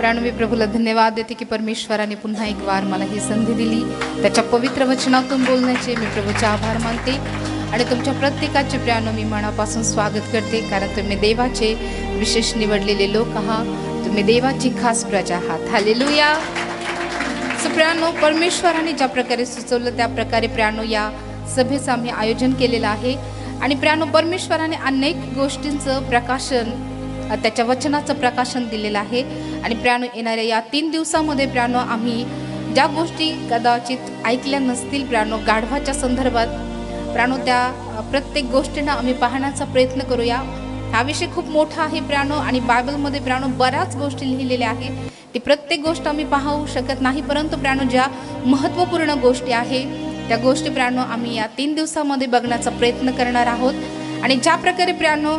प्राण मी प्रभूला धन्यवाद देते की परमेश्वराने पुन्हा एक वार मला ही संधी दिली, त्याच्या पवित्र वचनातून बोलण्याचे मी प्रभूचे आभार मानते आणि तुमच्या प्रत्येकाचे प्राण मी मनापासून स्वागत करते, कारण तुम्ही देवाचे विशेष निवडलेले लोक आहात, तुम्ही देवाची खास प्रजा आहात. हालेलुया. प्रियानो, परमेश्वराने ज्या प्रकारे सुचवलं त्या प्रकारे प्रियानो या सभेचं आम्ही आयोजन केलेलं आहे आणि प्रियानो परमेश्वराने अनेक गोष्टींचं प्रकाशन, त्याच्या वचनाचं प्रकाशन दिलेलं आहे आणि प्रियानो येणाऱ्या या 3 दिवसामध्ये प्रियानो आम्ही ज्या गोष्टी कदाचित ऐकल्या नसतील प्रियानो गाढवाच्या संदर्भात प्रियानो त्या प्रत्येक गोष्टींना आम्ही पाहण्याचा प्रयत्न करूया. हा विषय खूप मोठा आहे प्रियानो आणि बायबलमध्ये प्रियानो बऱ्याच गोष्टी लिहिलेल्या आहेत. ती प्रत्येक गोष्ट आम्ही पाहू शकत नाही, परंतु प्रियानो ज्या महत्त्वपूर्ण गोष्टी आहे त्या गोष्टी प्रियानो आम्ही या 3 दिवसामध्ये बघण्याचा प्रयत्न करणार आहोत. आणि ज्या प्रकारे प्रियानो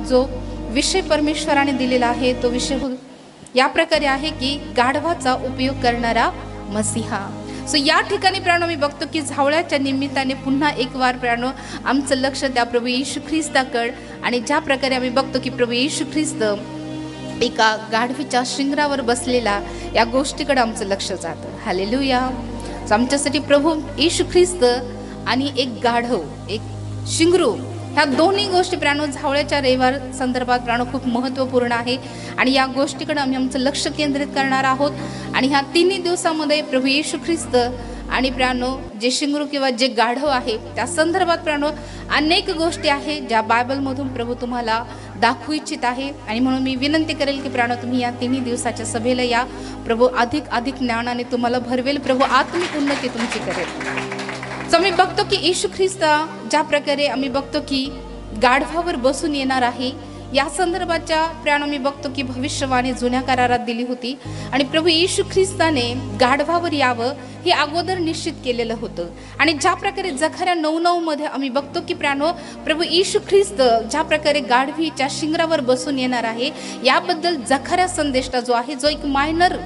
जो विषय परमेश्वराने दिलेला आहे तो विषय या प्रकारे आहे की गाढवाचा उपयोग करणारा मसीहा. या ठिकाणी प्रियानो मी बघतो की झावळ्याच्या निमित्ताने पुन्हा एक वार प्रियानो आमचं लक्ष त्या प्रभू येशू ख्रिस्ताकडे, आणि ज्या प्रकारे आम्ही बघतो की प्रभू येशू ख्रिस्त एका गाढवीच्या शिंगरावर बसलेला या गोष्टीकडे आमचं लक्ष जातं. हालेलुया. आमच्यासाठी प्रभू येशू ख्रिस्त आणि एक गाढव, एक शिंगरू, ह्या दोन्ही गोष्टी प्रियानो झावळ्याच्या रविवार संदर्भात प्रियानो खूप महत्त्वपूर्ण आहे आणि या गोष्टीकडे आम्ही आमचं लक्ष केंद्रित करणार आहोत. आणि ह्या 3 दिवसामध्ये प्रभू येशू ख्रिस्त आणि प्रियानो जे शिंगरू किंवा जे गाढव आहे त्या संदर्भात प्रियानो अनेक गोष्टी आहेत ज्या बायबलमधून प्रभू तुम्हाला दाखवू इच्छित आहे. आणि म्हणून मी विनंती करेल की प्रियानो तुम्ही या 3 दिवसाच्या सभेला या. प्रभू अधिक ज्ञानाने तुम्हाला भरवेल, प्रभू आत्मिक उन्नती तुमची करेल. आम्ही बघतो की येशू ख्रिस्त ज्या प्रकारे आम्ही बघतो की गाढवावर बसून येणार आहे या संदर्भाच्या प्रियानो मी बघतो की भविष्यवाणी जुन्या करारात दिली होती आणि प्रभू येशू ख्रिस्ताने गाढवावर यावं हे अगोदर निश्चित केलेलं होतं. आणि ज्या प्रकारे जकर्या 9:9 मध्ये आम्ही बघतो की प्रियानो प्रभू येशू ख्रिस्त ज्या प्रकारे गाढवीच्या शिंगरावर बसून येणार आहे याबद्दल जकर्या संदेष्टा जो आहे, जो एक मायनर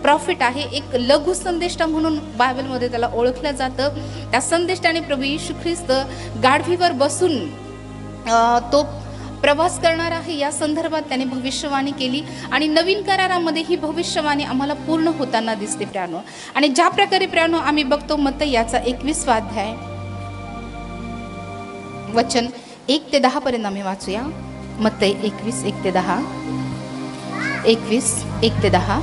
प्रॉफिट आहे, एक लघु संदेष्टा म्हणून बायबलमध्ये त्याला ओळखलं जातं, त्या संदेष्टाने प्रभू येशू ख्रिस्त गाढवीवर बसून तो प्रवास करणार आहे या संदर्भात त्याने भविष्यवाणी केली. आणि नवीन करारामध्ये ही भविष्यवाणी आम्हाला पूर्ण होताना दिसते प्रियानो. आणि ज्या प्रकारे प्रियानो आम्ही बघतो मत्ती याचा 21वा अध्याय वचन 1 ते 10 पर्यंत आम्ही वाचूया. मत्ती 21 1 ते 10. 21 1 ते 10.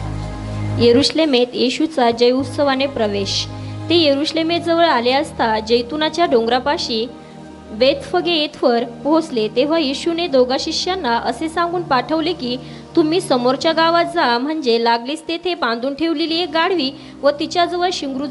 येरुशलेमेत येशूचा जय उत्सवाने प्रवेश. ते येरुशलेमेजवळ आले असता जैतुनाच्या डोंगरापाशी बेतफगे येथवर पोहोचले, तेव्हा येशूने 2 शिष्यांना असे सांगून पाठवले की तुम्ही समोरच्या गावात जा, म्हणजे लागलीच तेथे बांधून ठेवलेली एक गाढवी व तिच्याजवळ शिंगरू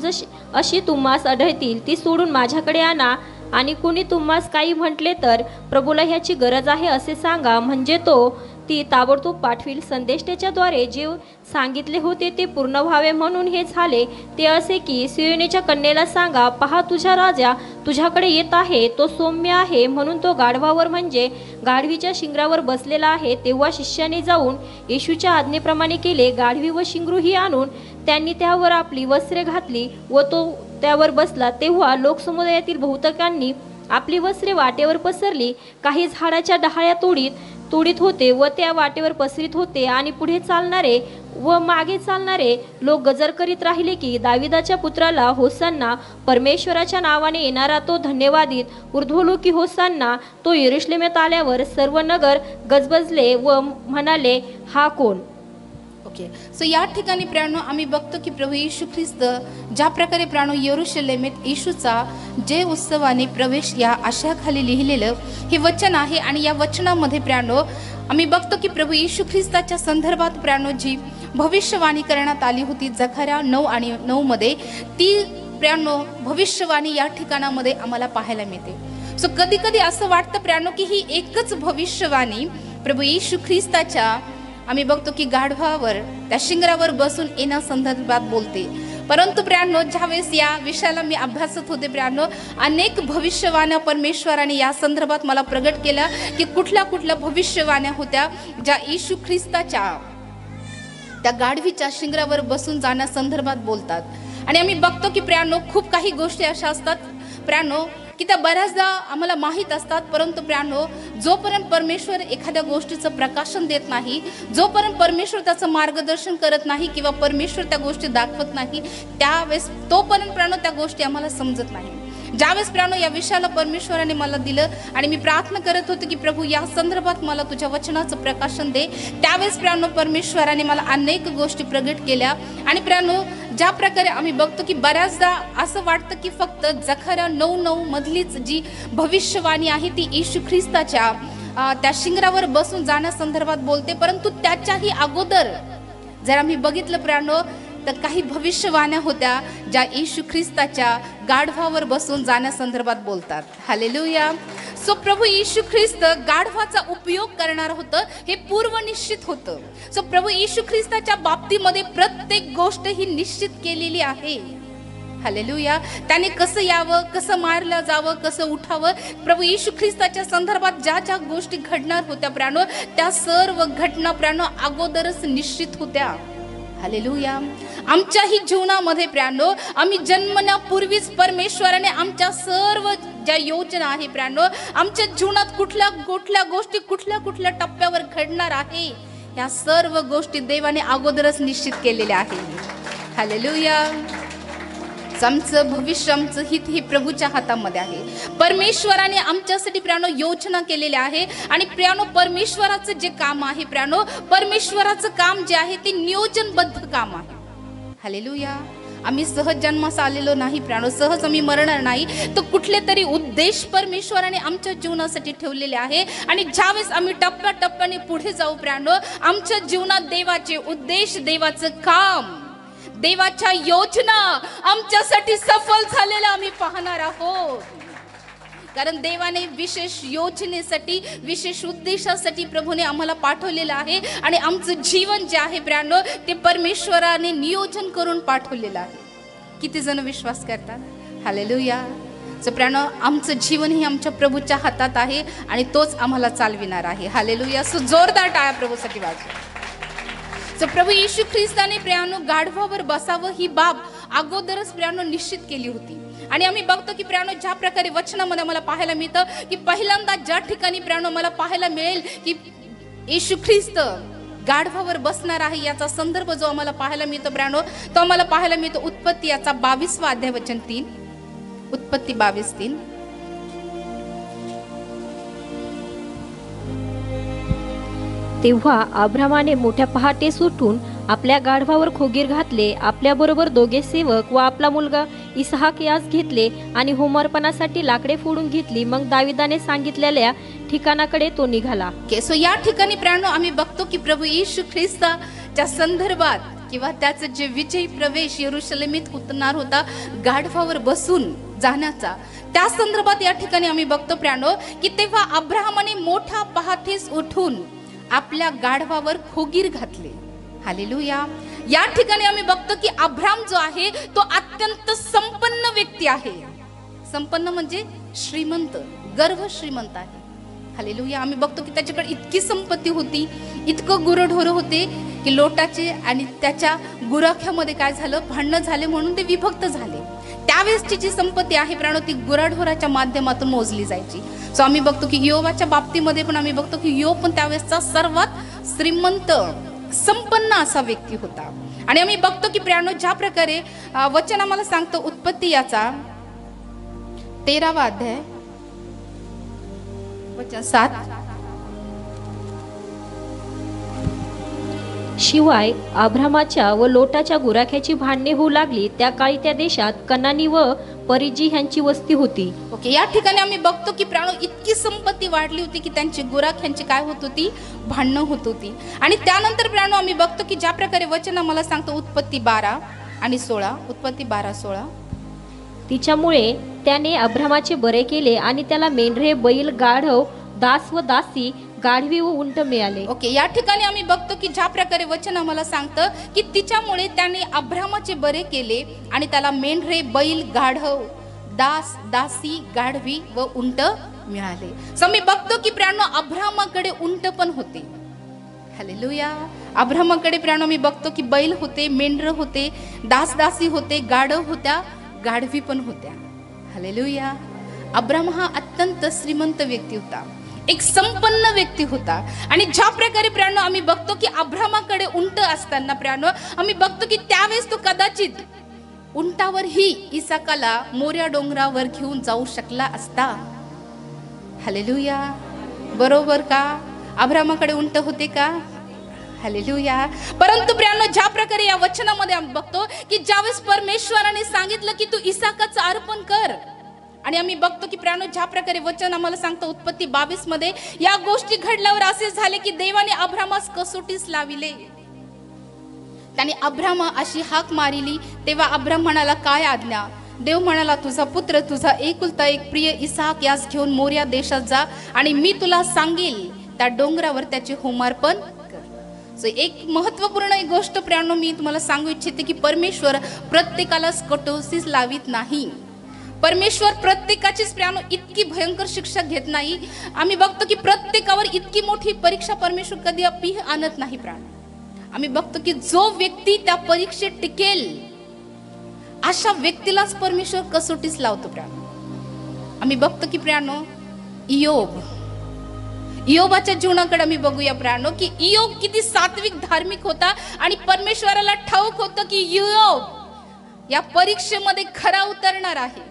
अशी तुम्हास आढळतील ती सोडून माझ्याकडे आणा. आणि कोणी तुम्हास काही म्हटले तर प्रभूला ह्याची गरज आहे असे सांगा, म्हणजे तो ती ताबडतोब पाठवील. संदेष्टाच्या द्वारे जे सांगितले होते ते पूर्ण व्हावे म्हणून हे झाले. ते असे की सियोनीच्या कन्येला सांगा, पहा तुझा राजा तुझ्याकडे येत आहे, तो सौम्य आहे म्हणून तो गाढवावर म्हणजे गाढवीच्या शिंगरावर बसलेला आहे. तेव्हा शिष्याने जाऊन येशूच्या आज्ञेप्रमाणे केले. गाढवी व शिंगरूही आणून त्यांनी त्यावर आपली वस्त्रे घातली व तो त्यावर बसला. तेव्हा लोकसमुदायातील बहुतेकांनी आपली वस्त्रे वाटेवर पसरली. काही झाडाच्या डहाळ्या तोडीत होते व त्या वाटेवर पसरीत होते. आणि पुढे चालणारे व मागे चालणारे लोक गजर करीत राहिले की दाविदाच्या पुत्राला होसान्ना, परमेश्वराच्या नावाने येणारा तो धन्यवादित, ऊर्ध्वलोकी होसान्ना. तो येरुशलेमेत आल्यावर सर्व नगर गजबजले व म्हणाले, हा कोण? ओके. या ठिकाणी प्रियानो आम्ही बघतो की प्रभू येशू ख्रिस्त ज्या प्रकारे प्रियानो येरुशलेमेत येशूचा जे उत्सवाने प्रवेश या आशयाखाली लिहिलेलं हे वचन आहे. आणि या वचनामध्ये प्रियानो आम्ही बघतो की प्रभू येशू ख्रिस्ताच्या संदर्भात प्रियानो जी भविष्यवाणी करण्यात आली होती जकर्या 9 आणि 9 मध्ये, ती प्रियानो भविष्यवाणी या ठिकाणामध्ये आम्हाला पाहायला मिळते. कधी कधी असं वाटतं प्रियानो की ही एकच भविष्यवाणी प्रभू येशू ख्रिस्ताच्या आम्ही बघतो की गाढवावर त्या शिंगरावर बसून येण्या संदर्भात बोलते. परंतु प्रियानो ज्यावेळेस या विषयाला मी अभ्यासत होते प्रियानो अनेक भविष्यवाण्या परमेश्वराने या संदर्भात मला प्रगट केल्या की कुठल्या भविष्यवाण्या होत्या ज्या येशू ख्रिस्ताच्या त्या गाढवीच्या शिंगरावर बसून जाण्या संदर्भात बोलतात. आणि आम्ही बघतो की प्रियानो खूप काही गोष्टी अशा असतात प्रियानो की त्या बऱ्याचदा आम्हाला माहीत असतात, परंतु प्रियानो जोपर्यंत परमेश्वर एखाद्या गोष्टीचं प्रकाशन देत नाही, जोपर्यंत परमेश्वर त्याचं मार्गदर्शन करत नाही किंवा परमेश्वर त्या गोष्टी दाखवत नाही, त्यावेळेस तोपर्यंत प्रियानो त्या गोष्टी आम्हाला समजत नाही. ज्यावेळेस प्रियानो या विषयाला परमेश्वराने मला दिलं आणि मी प्रार्थना करत होते की प्रभू या संदर्भात मला तुझ्या वचनाचं प्रकाशन दे, त्यावेळेस प्रियानो परमेश्वराने मला अनेक गोष्टी प्रगट केल्या. आणि प्रियानो ज्या प्रकारे आम्ही बघतो की बऱ्याचदा असं वाटतं की फक्त जकर्या 9:9 मधलीच जी भविष्यवाणी आहे ती येशू ख्रिस्ताच्या त्या शिंगरावर बसून जाण्यासंदर्भात बोलते, परंतु त्याच्याही अगोदर जर आम्ही बघितलं प्रियानो तर काही भविष्यवाण्या होत्या ज्या येशू ख्रिस्ताच्या गाढवावर बसून जाण्यासंदर्भात बोलतात. हालेलुया. सो प्रभू येशू ख्रिस्त गाढवाचा उपयोग करणार होतं हे पूर्व निश्चित होतं. सो प्रभू येशू ख्रिस्ताच्या बाबतीमध्ये प्रत्येक गोष्ट ही निश्चित केलेली आहे. हालेलुया. त्याने कसं यावं, कसं मारलं जावं, कसं उठावं, प्रभू येशू ख्रिस्ताच्या संदर्भात ज्या ज्या गोष्टी घडणार होत्या प्रियानो त्या सर्व घटना प्रियानो अगोदरच निश्चित होत्या. हालेलुया. आमच्याही जीवनामध्ये प्रियानो आम्ही जन्मण्यापूर्वीच परमेश्वराने आमच्या सर्व ज्या योजना आहे प्रियानो आमच्या जीवनात कुठल्या कुठल्या गोष्टी कुठल्या टप्प्यावर घडणार आहे या सर्व गोष्टी देवाने अगोदरच निश्चित केलेल्या आहेत. हालेलुया. आमचं भविष्य, आमचं हित हे प्रभूच्या हातामध्ये आहे. परमेश्वराने आमच्यासाठी प्रियानो योजना केलेली आहे आणि प्रियानो परमेश्वराचं जे काम आहे प्रियानो परमेश्वराचं काम जे आहे ते नियोजनबद्ध काम आहे. हालेलुया. आम्ही सहज जन्मास आलेलो नाही प्रियानो, सहज आम्ही मरणार नाही, तर कुठले तरी उद्देश परमेश्वराने आमच्या जीवनासाठी ठेवलेले आहे. आणि ज्यावेळेस आम्ही टप्प्याटप्प्याने पुढे जाऊ प्रियानो आमच्या जीवनात देवाचे उद्देश, देवाचं काम, देवाच्या योजना आमच्यासाठी सफल झालेला आम्ही पाहणार आहोत. कारण देवाने विशेष योजनेसाठी, विशेष उद्देशासाठी प्रभूने आम्हाला पाठवलेलं आहे आणि आमचं जीवन जे आहे प्रियानो ते परमेश्वराने नियोजन करून पाठवलेलं आहे. किती जण विश्वास करतात? हालेलुया. सो प्रियानो आमचं जीवन हे आमच्या प्रभूच्या हातात आहे आणि तोच आम्हाला चालविणार आहे. हालेलुया. सो जोरदार टाळ्या प्रभूसाठी वाजवा. सो प्रभू येशू ख्रिस्ताने प्रियानो गाढवावर बसावं ही बाब अगोदरच प्रियानो निश्चित केली होती. आणि आम्ही बघतो की प्रियानो ज्या प्रकारे वचनामध्ये मला पाहायला मिळतं की पहिल्यांदा ज्या ठिकाणी प्रियानो मला पाहायला मिळेल की येशू ख्रिस्त गाढवावर बसणार आहे याचा संदर्भ जो आम्हाला पाहायला मिळतो प्रियानो तो आम्हाला पाहायला मिळतो उत्पत्ती याचा 22वा अध्याय वचन 3. उत्पत्ती 22:3. तेव्हा अब्रामाने मोठ्या पहाटेस उठून आपल्या गाढवावर खोगीर घातले, आपल्याबरोबर 2 सेवक व आपला मुलगा इसहाक यास घेतले आणि होमर्पणासाठी लाकडे फोडून घेतली. मग दाविदाने सांगितलेल्या ठिकाणाकडे तो निघाला. सो या ठिकाणी प्रियानो आम्ही बघतो की प्रभू येशू ख्रिस्ताच्या संदर्भात किंवा त्याचं जे विजयी प्रवेश यरुशलेमीत होणार होता गाढवावर बसून जाण्याचा, त्या संदर्भात या ठिकाणी आम्ही बघतो प्रियानो की तेव्हा अब्राहमाने मोठ्या पहाटेस उठून आपल्या गाढवावर खोगीर घातले. हालेलुया. या ठिकाणी आम्ही बघतो की अब्राम जो आहे तो अत्यंत संपन्न व्यक्ती आहे. संपन्न म्हणजे श्रीमंत, गर्भ श्रीमंत आहे. हालेलुया. आम्ही बघतो की त्याच्याकडे इतकी संपत्ती होती, इतकं गुरढोर होते की लोटाचे आणि त्याच्या गुराख्यामध्ये काय झालं, भांडणं झाले म्हणून ते विभक्त झाले. त्यावेळेसची जी संपत्ती आहे प्राणो ती गुराढोराच्या माध्यमातून मोजली जायची. सो आम्ही बघतो की योबाच्या बाबतीमध्ये पण आम्ही बघतो की योब पण त्यावेळेसचा सर्वात श्रीमंत संपन्न असा व्यक्ती होता. आणि आम्ही बघतो की प्राणो ज्या प्रकारे वचन आम्हाला सांगतो उत्पत्ती याचा 13वा अध्याय वचन 7. शिवाय अब्रामाच्या व लोटाच्या गुराख्याची भांडणे होऊ लागली. त्या काळी त्या देशात कनानी व परिजी ह्यांची वस्ती होती. ओके. या ठिकाणी आम्ही बघतो की प्राणो इतकी संपत्ती वाढली होती की त्यांची गुराख्यांची काय होत होती, भांडणं होत होती. आणि त्यानंतर प्राणो आम्ही बघतो की ज्या प्रकारे वचन आम्हाला सांगतो उत्पत्ती 12 आणि 16. उत्पत्ती 12:16. तिच्यामुळे त्याने अब्रामाचे बरे केले आणि त्याला मेंढरे, बैल, गाढव, दास व दासी, गाढवी व उंट मिळाले. ओके. या ठिकाणी आम्ही बघतो की ज्या प्रकारे वचन आम्हाला सांगतं की तिच्यामुळे त्याने अब्रामाचे बरे केले आणि त्याला मेंढरे, बैल, गाढव, दास, दासी, गाढवी व उंट मिळाले. सो मी बघतो की प्राणो अब्रामाकडे उंट पण होते. हालेलुया. अब्रामाकडे प्राणो मी बघतो की बैल होते, मेंढर होते, दास दासी होते, गाढव होत्या, गाढवी पण होत्या. हालेलुया. अब्राम हा अत्यंत श्रीमंत व्यक्ती होता, एक संपन्न व्यक्ती होता. आणि ज्या प्रकारे प्रियानो आम्ही बघतो की अब्रामाकडे उंट असताना प्रियानो आम्ही बघतो की त्यावेळेस तो कदाचित उंटावर ही इसाकाला मोऱ्या डोंगरावर घेऊन जाऊ शकला असता. हालेलुया, बरोबर का? अब्रामाकडे उंट होते का? हालेलुया. परंतु प्रियानो ज्या प्रकारे या वचनामध्ये आम्ही बघतो की ज्यावेळेस परमेश्वराने सांगितलं की तू इसाकाचं अर्पण कर, आणि आम्ही बघतो की प्रियानो ज्या प्रकारे वचन आम्हाला सांगतो उत्पत्ती 22 मध्ये या गोष्टी घडल्यावर असे झाले की देवाने अब्रामास कसोटीस लाविले. त्याने अब्रामा अशी हाक मारिली, तेव्हा अब्राम म्हणाला, काय आज्ञा? देव म्हणाला, तुझा पुत्र, तुझा एकुलता एक प्रिय इसाक यास घेऊन मोरिया देशात जा, आणि मी तुला सांगेल त्या डोंगरावर त्याचे होमार्पण कर. सो एक महत्वपूर्ण एक गोष्ट प्रियानो मी तुम्हाला सांगू इच्छिते की परमेश्वर प्रत्येकाला कटोसीस लावित नाही. परमेश्वर प्रत्येकाचीच प्रियानो इतकी भयंकर शिक्षा घेत नाही. आम्ही बघतो की प्रत्येकावर इतकी मोठी परीक्षा परमेश्वर कधी आणत नाही. प्रियानो आम्ही बघतो की जो व्यक्ती त्या परीक्षेत टिकेल अशा व्यक्तीलाच परमेश्वर कसोटीस लावतो. प्रियानो आम्ही बघतो की प्रियानो इयोबाच्या जीवनाकडे आम्ही बघूया प्रियानो की इयोब किती सात्विक धार्मिक होता, आणि परमेश्वराला ठाऊक होतं की इयोब या परीक्षेमध्ये खरा उतरणार आहे.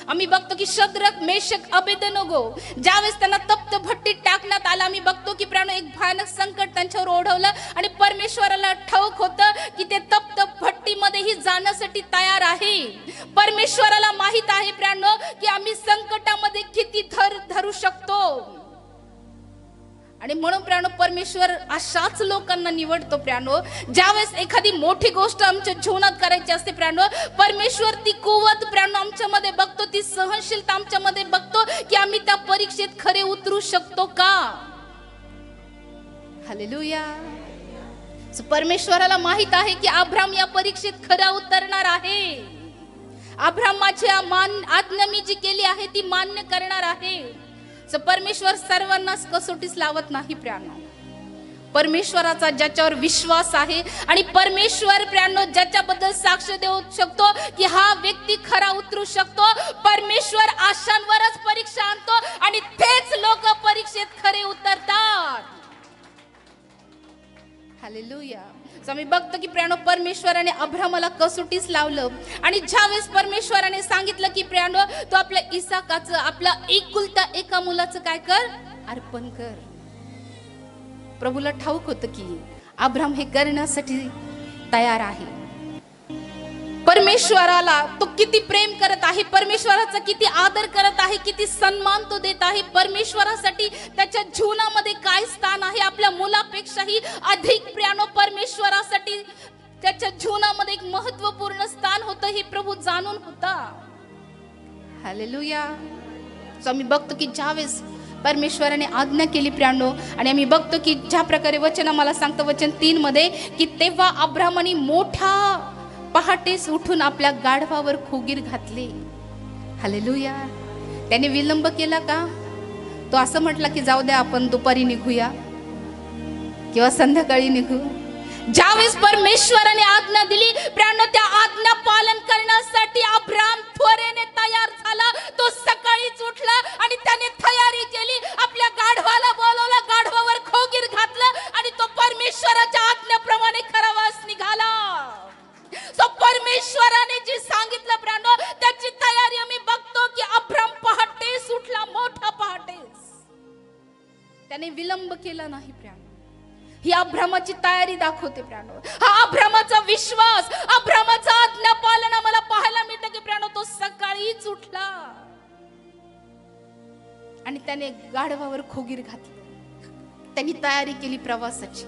आम्ही बघतो की शद्रक, मेशक, अबेदनगो ज्यावेळेस त्यांना तप्त भट्टीत टाकण्यात आलं, आम्ही बघतो की प्रियानो एक भयानक संकट त्यांच्यावर ओढवलं, आणि परमेश्वराला ठाऊक होतं की ते तप्त भट्टीमध्येही जाण्यासाठी तयार आहे. परमेश्वराला माहित आहे प्रियानो की आम्ही संकटामध्ये किती धरू शकतो, आणि म्हणून प्रियानो परमेश्वर अशाच लोकांना निवडतो. प्रियानो ज्यावेळेस एखादी मोठी गोष्ट आमच्या जीवनात करायची असते प्रियानो, परमेश्वर ती कुवत प्रियानो आमच्यामध्ये बघतो, ती सहनशीलता आमच्यामध्ये बघतो की आम्ही त्या परीक्षेत खरे उतरू शकतो का. हालेलुया. परमेश्वराला माहित आहे की अब्राम या परीक्षेत खरा उतरणार आहे. अब्राम माझी आज्ञा मी जी केली आहे ती मान्य करणार आहे. परमेश्वर सर्वांनाच कसोटीस लावत नाही प्रियानो. परमेश्वराचा ज्याच्यावर विश्वास आहे आणि परमेश्वर प्रियानो ज्याच्याबद्दल साक्ष देऊ शकतो की हा व्यक्ती खरा उतरू शकतो, परमेश्वर आशांवरच परीक्षा आणतो आणि तेच लोक परीक्षेत खरे उतरतात. हालेलुया. आम्ही बघतो की प्रियानो परमेश्वराने अब्रामाला कसोटीस लावलं, आणि ज्यावेळेस परमेश्वराने सांगितलं की प्रियानो तो आपल्या इसाकाचं, आपला एकुलता एका मुलाचं काय कर, अर्पण कर. प्रभूला ठाऊक होतं की अब्राम हे करण्यासाठी तयार आहे. परमेश्वराला तो किती प्रेम करत आहे, परमेश्वराचा किती आदर करत आहे, किती सन्मान तो देत आहे. परमेश्वरासाठी त्याच्या जीवनामध्ये काय स्थान आहे, आपल्या मुलापेक्षाही अधिक प्रियानो परमेश्वरासाठी त्याच्या जीवनामध्ये एक महत्वपूर्ण स्थान होतं, हे प्रभू जाणून होता. हालेलुया. सो आम्ही बघतो की ज्यावेळेस परमेश्वराने आज्ञा केली प्रियानो, आणि आम्ही बघतो की ज्या प्रकारे वचन आम्हाला सांगतं वचन 3 मध्ये की तेव्हा अब्रामाने मोठा पहाटेस उठून आपल्या गाढवावर खोगीर घातले. हालेलुया. त्याने विलंब केला का? तो असं म्हटला की जाऊ द्या आपण दुपारी निघूया किंवा संध्याकाळी निघू. ज्यावेळेस परमेश्वराने आज्ञा दिली प्रियानो, त्या आज्ञा पालन करण्यासाठी अब्राम त्वरेने तयार झाला. तो सकाळीच उठला आणि त्याने तयारी केली, आपल्या गाढवाला बोलवलं, गाढवावर खोगीर घातलं, आणि तो परमेश्वराच्या आज्ञेप्रमाणे खरावास निघाला. सो परमेश्वराने जी सांगितलं प्रियानो त्याची तयारी आम्ही बघतो की अब्राम पहाटेस उठला, मोठा पहाटेस. त्याने विलंब केला नाही प्रियानो. ही अब्रामाची तयारी दाखवते प्रियानो. हा अब्रामाचा विश्वास, अब्रामाचा आज्ञा पालन आम्हाला पाहायला मिळतं की प्रियानो तो सकाळीच उठला आणि त्याने गाढवावर खोगीर घातलं. त्यांनी तयारी केली प्रवासाची.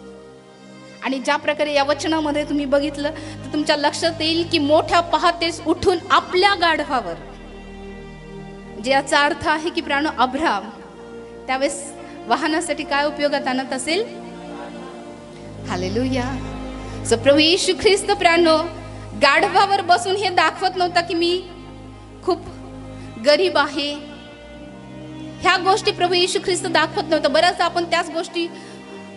आणि ज्या प्रकारे या वचनामध्ये तुम्ही बघितलं तर तुमच्या लक्षात येईल की मोठ्या पहाटेस उठून आपल्या गाढवावर, जे याचा अर्थ आहे की प्रियानो अब्राम त्यावेळेस वाहनासाठी काय उपयोगात आणत असेल. हालेलुया. सो प्रभू येशू ख्रिस्त प्रियानो गाढवावर बसून हे दाखवत नव्हता की मी खूप गरीब आहे. ह्या गोष्टी प्रभू येशू ख्रिस्त दाखवत नव्हता. बऱ्याच आपण त्याच गोष्टी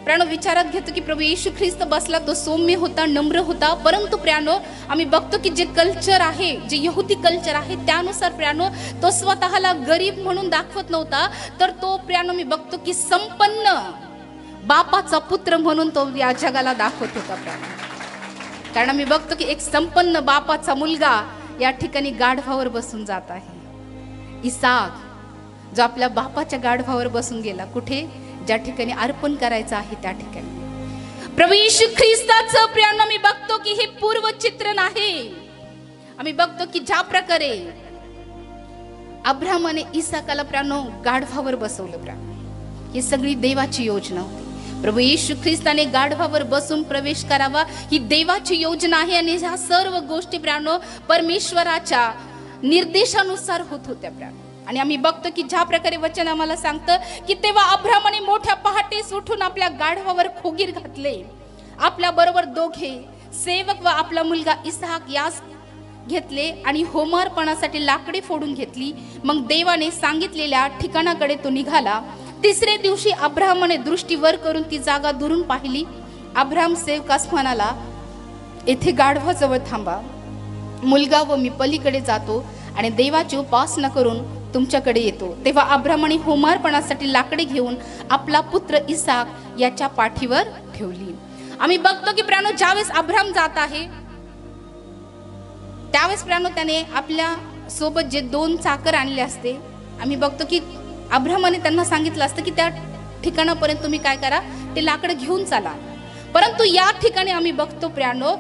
प्राणो विचारात घेतो की प्रभू येशू ख्रिस्त बसला तो सौम्य होता, नम्र होता, परंतु प्राणो आम्ही बघतो की जे कल्चर आहे, जे यहुदी कल्चर आहे त्यानुसार प्राणो तो स्वतःला गरीब म्हणून दाखवत नव्हता, तर तो प्राणो मी बघतो की संपन्न बापाचा पुत्र म्हणून तो या जगाला दाखवत होता प्राणो. कारण आम्ही बघतो की एक संपन्न बापाचा मुलगा या ठिकाणी गाढवावर बसून जात आहे. इसाक जो आपल्या बापाच्या गाढवावर बसून गेला, कुठे? ज्या ठिकाणी अर्पण करायचं आहे त्या ठिकाणी. प्रभू येशू ख्रिस्ताचं प्रियांनो मी बघतो की हे पूर्व चित्रण आहे. आम्ही बघतो की ज्या प्रकारे अब्राहमाने इसाकाला प्रियांनो गाढवावर बसवलं प्रियांनो, ही सगळी देवाची योजना होती. प्रभू येशू ख्रिस्ताने गाढवावर बसून प्रवेश करावा ही देवाची योजना आहे. आणि ह्या सर्व गोष्टी प्रियांनो परमेश्वराच्या निर्देशानुसार होत होत्या प्रियांनो. आणि आम्ही बघतो की ज्या प्रकारे वचन आम्हाला सांगतं की तेव्हा अब्राहमाने मोठ्या पहाटेस उठून आपल्या गाढवावर खोगीर घातले. आपल्या बरोबर दोघे सेवक व आपला मुलगा इसहाक यास घेतले आणि होमार्पणासाठी लाकडे फोडून घेतली. मग देवाने सांगितलेल्या ठिकाणाकडे तो निघाला. तिसरे दिवशी अब्राहमाने दृष्टी वर करून ती जागा दुरून पाहिली. अब्राहम सेवकास म्हणाला, येथे गाढवाजवळ थांबा, मुलगा व मी पलीकडे जातो आणि देवाची उपासना करून तुमच्याकडे येतो. तेव्हा अब्राहमाने होमार्पणासाठी लाकडे घेऊन आपला पुत्र इसाक याच्या पाठीवर ठेवली. आम्ही बघतो की प्राणो ज्यावेळेस अब्राहम जात आहे त्यावेळेस प्राणो त्याने आपल्या सोबत जे 2 चाकर आणले असते, आम्ही बघतो की अब्राहमाने त्यांना सांगितलं असतं की त्या ठिकाणापर्यंत तुम्ही काय करा, ते लाकडं घेऊन चाला. परंतु या ठिकाणी आम्ही बघतो प्राणो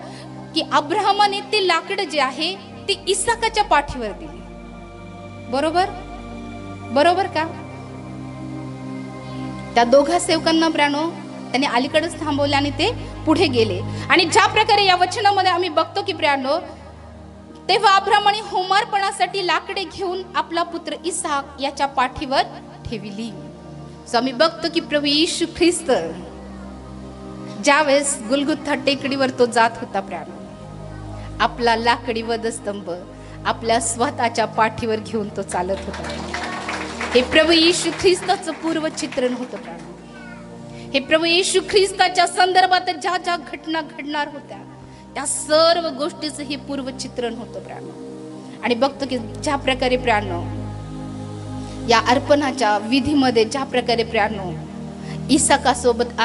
की अब्राहमाने ते लाकडं जे आहे ते इसाकाच्या पाठीवर दिली. बरोबर का? त्या दोघा सेवकांना प्राणो त्याने अलीकडेच थांबवले आणि ते पुढे गेले. आणि ज्या प्रकारे या वचनामध्ये आम्ही बघतो की प्राणो तेव्हा अब्राहमाने होमार्पणासाठी लाकडे घेऊन आपला पुत्र इसहाक याच्या पाठीवर ठेवली. आम्ही बघतो की प्रभू येशू ख्रिस्त ज्यावेळेस गुलगुथा टेकडीवर तो जात होता प्राणो, आपला लाकडी वधस्तंभ आपल्या स्वतःच्या पाठीवर घेऊन तो चालत होता. हे प्रभू येशू ख्रिस्ताचं पूर्व चित्रण होतं प्राणो. हे प्रभू येशू ख्रिस्ताच्या संदर्भात ज्या ज्या घटना घडणार होत्या त्या सर्व गोष्टीचं हे पूर्व चित्रण होतं प्राणो. आणि बघतो की ज्या प्रकारे प्राणो या अर्पणाच्या विधीमध्ये ज्या प्रकारे प्राणो इसाकासोबत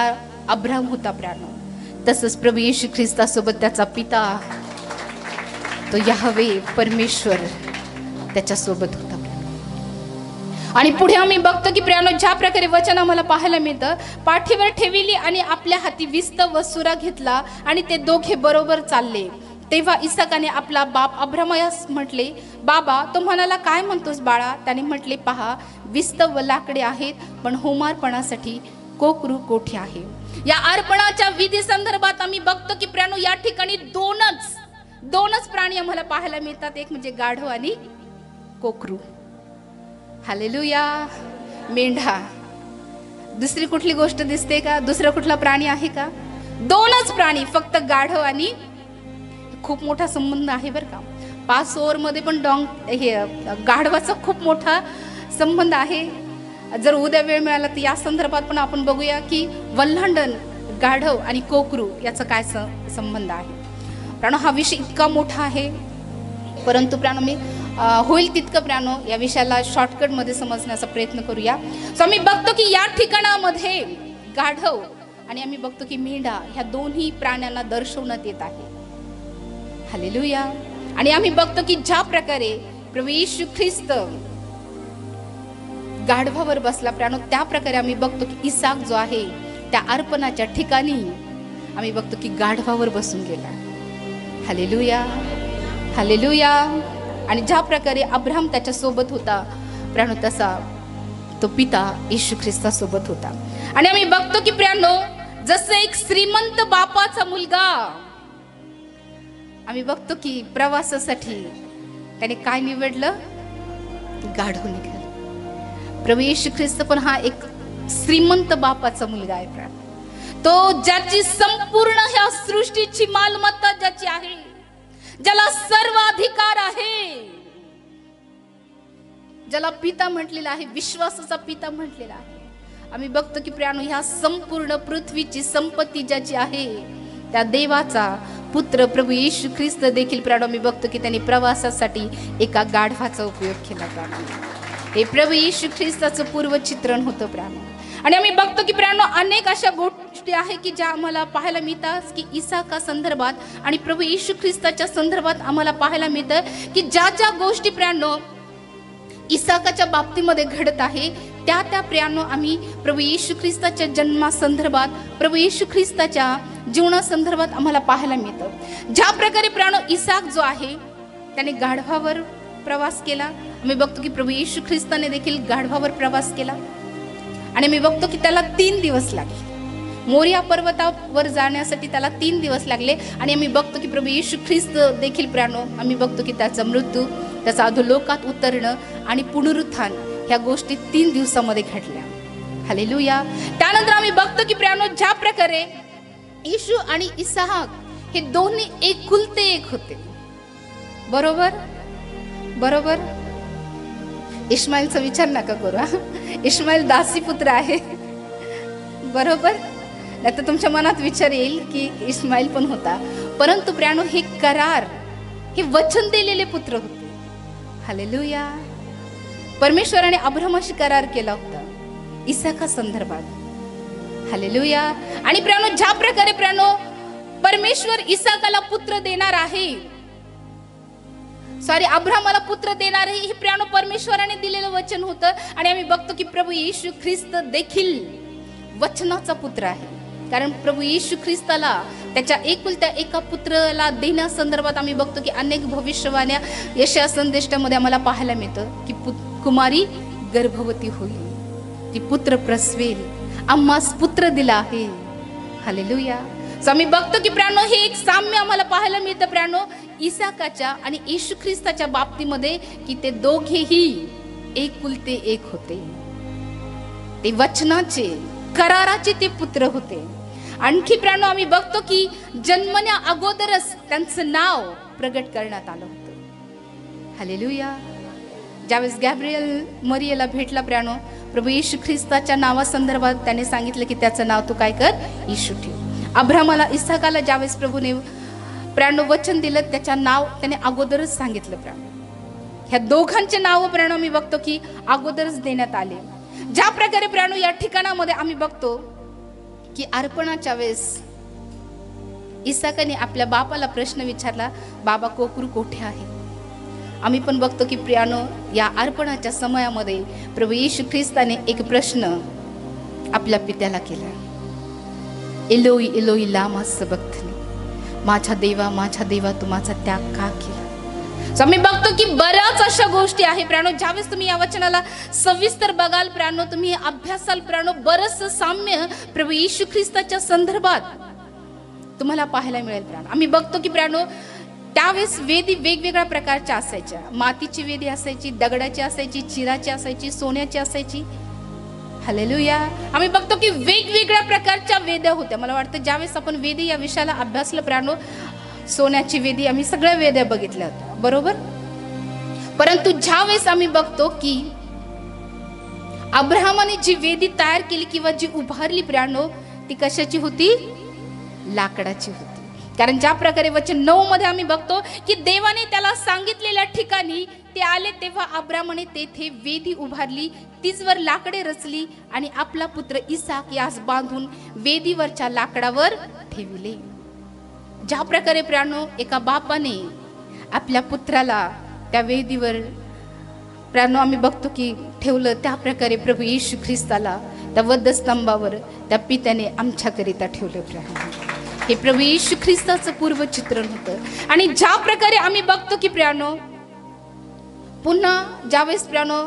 अब्राहम होता प्राणो, तसंच प्रभू येशू ख्रिस्तासोबत त्याचा पिता तो याहवे परमेश्वर त्याच्यासोबत होता. आणि पुढे आम्ही बघतो की प्रियानो ज्या प्रकारे वचन आम्हाला पाहायला मिळतं, पाठीवर ठेवली आणि आपल्या हाती विस्त व सुरा घेतला आणि ते दोघे बरोबर चालले. तेव्हा इसाकाने आपला बाप अब्राहमास म्हटले, बाबा तो म्हणाला, काय म्हणतोस बाळा? त्याने म्हटले, पहा विस्त व लाकडे आहेत, पण होमार्पणासाठी कोकरू कोठे आहे. या अर्पणाच्या विधी संदर्भात आम्ही बघतो की प्रियानो या ठिकाणी दोनच प्राणी आम्हाला पाहायला मिळतात, एक म्हणजे गाढव आणि कोकरू. हालेलुया. मेंढा. दुसरी कुठली गोष्ट दिसते का? दुसरा कुठला प्राणी आहे का? 2च प्राणी, फक्त गाढव आणि खूप मोठा संबंध आहे बरं का. पासओव्हर मध्ये पण गाढवाचा खूप मोठा संबंध आहे. जर उद्या वेळ मिळाला तर या संदर्भात पण आपण बघूया की वल्हांडण, गाढव आणि कोकरू याचा काय संबंध आहे. प्राणो हा विषय इतका मोठा आहे, परंतु प्राणो मी होईल तितकं प्राणो या विषयाला शॉर्टकट मध्ये समजण्याचा प्रयत्न करूया. सो आम्ही बघतो की या ठिकाणामध्ये गाढव आणि आम्ही बघतो की मेंढा ह्या दोन्ही प्राण्यांना दर्शवण्यात येत आहे. हालेलुया. आणि आम्ही बघतो की ज्या प्रकारे प्रभू येशू ख्रिस्त गाढवावर बसला प्राणो, त्या प्रकारे आम्ही बघतो की इसाक जो आहे त्या अर्पणाच्या ठिकाणी आम्ही बघतो की गाढवावर बसून गेला. हालेलुया. हालेलुया. आणि ज्या प्रकारे अब्राहम त्याच्या सोबत होता प्राणो, तसा तो पिता येशू ख्रिस्ता सोबत होता. आणि आम्ही बघतो की प्राणो जसं एक श्रीमंत बापाचा मुलगा, आम्ही बघतो की प्रवासासाठी त्याने काय निवडलं? गाढव निघालं. प्रभू येशू ख्रिस्त पण हा एक श्रीमंत बापाचा मुलगा आहे प्राणो. तो ज्याची संपूर्ण ह्या सृष्टीची मालमत्ता ज्याची आहे, ज्याला सर्व अधिकार आहे, ज्याला पिता म्हटलेला आहे, विश्वासाचा पिता म्हटलेला आहे. आम्ही बघतो की प्रियानो ह्या संपूर्ण पृथ्वीची संपत्ती ज्याची आहे त्या देवाचा पुत्र प्रभू येशू ख्रिस्त देखील प्रियानो मी बघतो की त्यांनी प्रवासासाठी एका गाढवाचा उपयोग केला प्रियानो. हे प्रभू येशू ख्रिस्ताचं पूर्वचित्रण होतं प्रियानो. आणि आम्ही बघतो की प्रियानो अनेक अशा गोष्टी आहे की ज्या आम्हाला पाहायला मिळतात की इसाका संदर्भात आणि प्रभू येशू ख्रिस्ताच्या संदर्भात आम्हाला पाहायला मिळतं की ज्या ज्या गोष्टी प्रियानो इसाकाच्या बाबतीमध्ये घडत आहे त्या प्रियानो आम्ही प्रभू येशू ख्रिस्ताच्या जन्मासंदर्भात प्रभू येशू ख्रिस्ताच्या जीवनासंदर्भात आम्हाला पाहायला मिळतं. ज्या प्रकारे प्रियानो इसाक जो आहे त्याने गाढवावर प्रवास केला. आम्ही बघतो की प्रभू येशू ख्रिस्ताने देखील गाढवावर प्रवास केला आणि मी बघतो की त्याला 3 दिवस लागले. मोरिया पर्वतावर जाण्यासाठी त्याला 3 दिवस लागले. आणि आम्ही बघतो की प्रभू येशू ख्रिस्त देखील प्रियानो आम्ही बघतो की त्याचा मृत्यू, त्याचा अधोलोकात उतरणं आणि पुनरुत्थान ह्या गोष्टी 3 दिवसामध्ये घडल्या. हालेलुया. त्यानंतर आम्ही बघतो की प्रियानो ज्या प्रकारे येशू आणि इसहाक हे दोन्ही एकुलते एक होते. बरोबर बरोबर. इस्माईलचा विचार नका करू. इस्माईल दासीपुत्र आहे. बरोबर. नाही तर तुमच्या मनात विचार येईल की इस्माईल पण होता. परंतु प्रियानो हे करार, हे वचन दिलेले पुत्र होते. हालेलुया. परमेश्वराने अब्राहमाशी करार केला होता इसाका संदर्भात. हालेलुया. आणि प्रियानो ज्या प्रकारे प्रियानो परमेश्वर इसाकाला पुत्र देणार आहे, अब्राहमाला पुत्र देणार आहे, हे प्रियानो परमेश्वराने दिलेलं वचन होतं. आणि आम्ही बघतो की प्रभू येशू ख्रिस्त देखील वचनाचा पुत्र आहे. कारण प्रभू येशू ख्रिस्ताला त्याच्या एकुलत्या एका पुत्राला देण्यासंदर्भात आम्ही बघतो की अनेक भविष्यवाण्या यशाया संदेशामध्ये आम्हाला पाहायला मिळतं की कुमारी गर्भवती होईल, ती पुत्र प्रसवेल, आम्हास पुत्र दिला आहे. हालेलुया. सो आम्ही बघतो की प्रियानो हे एक साम्य आम्हाला पाहायला मिळतं प्रियानो इसाकाच्या आणि येशू ख्रिस्ताच्या बाबतीमध्ये की ते दोघेही एकुलते एक होते. ते वचनाचे, कराराचे ते पुत्र होते. आणखी प्रियानो आम्ही बघतो की जन्मण्या अगोदरच त्यांचं नाव प्रगट करण्यात आलं होतं. हालेलुया. ज्यावेळेस गॅब्रिएल मरियेला भेटला प्रियानो प्रभू येशू ख्रिस्ताच्या नावासंदर्भात त्याने सांगितलं की त्याचं नाव तू काय कर, येशू ठेव. अब्राहमाला इसाकाला ज्यावेळेस प्रभूने प्रियानो वचन दिलं त्याचं नाव त्याने अगोदरच सांगितलं प्रियानो. ह्या दोघांचे नाव प्रियानो मी बघतो की अगोदरच देण्यात आले. ज्या प्रकारे प्रियानो या ठिकाणामध्ये आम्ही बघतो की अर्पणाच्या वेळेस इसाकाने आपल्या बापाला प्रश्न विचारला, बाबा कोकरू कोठे आहे? आम्ही पण बघतो की प्रियानो या अर्पणाच्या समयामध्ये प्रभू येशू ख्रिस्ताने एक प्रश्न आपल्या पित्याला केला, एलोई एलोई लामा सबक्तनी, माझ्या देवा तू माझा त्याग का केला? आम्ही बघतो की बऱ्याच अशा गोष्टी आहे प्रियानो. ज्यावेळेस तुम्ही या वचनाला सविस्तर बघाल प्रियानो, तुम्ही अभ्यासाल प्रियानो, बरंच साम्य प्रभू येशू ख्रिस्ताच्या संदर्भात तुम्हाला पाहायला मिळेल प्रियानो. आम्ही बघतो की प्रियानो त्यावेळेस वेदी वेगवेगळ्या प्रकारच्या असायच्या. मातीची वेदी असायची, दगडाची असायची, चिराची असायची, सोन्याची असायची. हालेलुया. आम्ही बघतो की वेगवेगळ्या प्रकारच्या वेद्या होत्या. मला वाटतं ज्यावेळेस आपण वेदी या विषयाला अभ्यासलं प्रियानो, सोन्याची वेदी आम्ही सगळ्या वेद्या बघितल्या होत्या. बरोबर. परंतु ज्यावेळेस आम्ही बघतो की अब्राहमाने जी वेदी तयार केली किंवा जी उभारली प्रियानो, ती कशाची होती? लाकडाची होती. कारण ज्या प्रकारे वचन 9 मध्ये आम्ही बघतो की देवाने त्याला सांगितलेल्या ठिकाणी ते आले तेव्हा अब्राहमाने तेथे वेदी उभारली, तीचवर लाकडे रचली आणि आपला पुत्र इसाक यास बांधून वेदीवरच्या लाकडावर ठेवले. ज्या प्रकारे प्रियानो एका बापाने आपल्या पुत्राला त्या वेदीवर प्रियानो आम्ही बघतो की ठेवलं, त्या प्रकारे प्रभू येशू ख्रिस्ताला त्या वधस्तंभावर त्या पित्याने आमच्याकरिता ठेवलं प्रियानो. हे प्रभू येशू ख्रिस्ताचं पूर्वचित्रण होतं. आणि ज्या प्रकारे आम्ही बघतो की प्रियानो पुन्हा ज्यावेळेस प्रियानो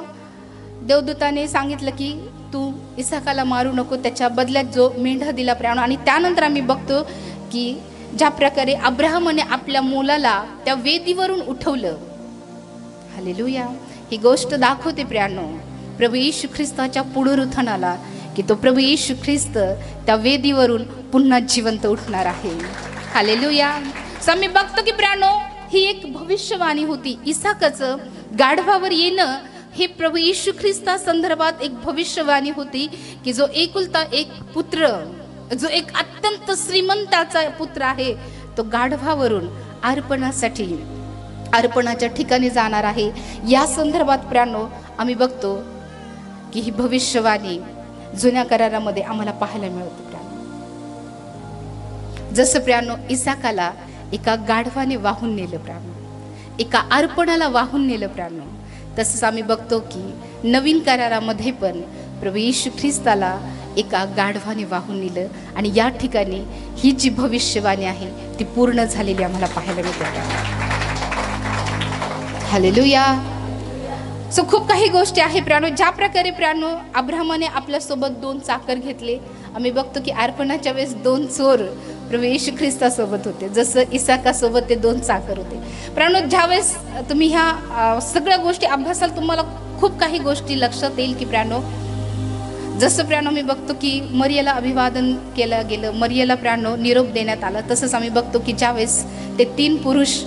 देवदूताने सांगितलं की तू इसाकाला मारू नको, त्याच्या बदल्यात जो मेंढा दिला प्रियानो. आणि त्यानंतर आम्ही बघतो की ज्या प्रकारे अब्राहमाने आपल्या मुलाला त्या वेदीवरून उठवलं. हालेलुया. ही गोष्ट दाखवते प्रियानो प्रभू येशू ख्रिस्ताच्या पुनरुत्थानाला, की तो प्रभू येशू ख्रिस्त त्या वेदीवरून पुन्हा जिवंत उठणार आहे. हालेलुया. आम्ही बघतो की प्रियानो ही एक भविष्यवाणी होती. इसाकाचं गाढवावर येणं हे प्रभू येशू ख्रिस्ता संदर्भात एक भविष्यवाणी होती की जो एकुलता एक पुत्र, जो एक अत्यंत श्रीमंताचा पुत्र आहे, तो गाढवावरून अर्पणाच्या ठिकाणी जाणार आहे. या संदर्भात प्रियांनो आम्ही बघतो की ही भविष्यवाणी जुन्या करारामध्ये आम्हाला पाहायला मिळते. जसं प्रियांनो इसाकाला एका गाढवाने वाहून नेलं प्रियांनो, एका अर्पणाला वाहून नेलं प्रियांनो, तसंच आम्ही बघतो की नवीन करारामध्ये पण प्रभू येशू ख्रिस्ताला एका गाढवाने वाहून नेलं आणि या ठिकाणी ही जी भविष्यवाणी आहे ती पूर्ण झालेली आम्हाला पाहायला मिळते. हालेलुया. सो खूप काही गोष्टी आहे प्रियांनो. ज्या प्रकारे प्रियांनो अब्राहमाने आपल्यासोबत 2 चाकर घेतले, आम्ही बघतो की अर्पणाच्या वेळेस 2 चोर प्रभू येशू ख्रिस्तासोबत होते, जसं इसाकासोबत ते 2 चाकर होते. प्रियांनो ज्यावेळेस तुम्ही ह्या सगळ्या गोष्टी अभ्यासाल तुम्हाला खूप काही गोष्टी लक्षात येईल की प्रियांनो, जसं प्रियांनो मी बघतो की मरियाला अभिवादन केलं गेलं, मरियाला प्रियांनो निरोप देण्यात आला. तसंच आम्ही बघतो की ज्यावेळेस ते 3 पुरुष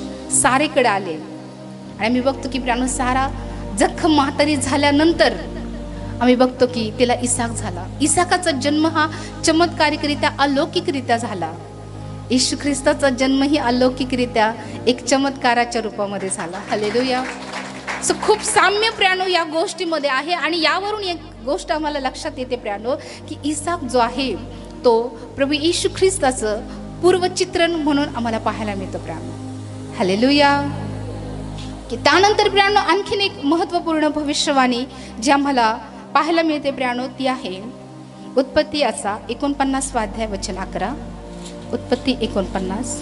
सारेकडे आले आणि आम्ही बघतो की प्रियांनो सारा जखम म्हातारी झाल्यानंतर आम्ही बघतो की तिला इसाक झाला. इसाकाचा जन्म हा चमत्कारिकरित्या अलौकिकरित्या झाला. येशू ख्रिस्ताचा जन्मही अलौकिकरित्या एक चमत्काराच्या रूपामध्ये झाला. हालेलुया. सो खूप साम्य प्रियांनो या गोष्टीमध्ये आहे आणि यावरून एक गोष्ट आम्हाला लक्षात येते प्रियांनो की इसाक जो आहे तो प्रभू येशू ख्रिस्ताचं पूर्वचित्रण म्हणून आम्हाला पाहायला मिळतं प्रियांनो. हालेलुया. की त्यानंतर प्रियांनो आणखीन एक महत्त्वपूर्ण भविष्यवाणी जी आम्हाला पाहायला मिळते प्रियांनो ती आहे उत्पत्ती असा 49 अध्याय वचन 11. उत्पत्ती 49.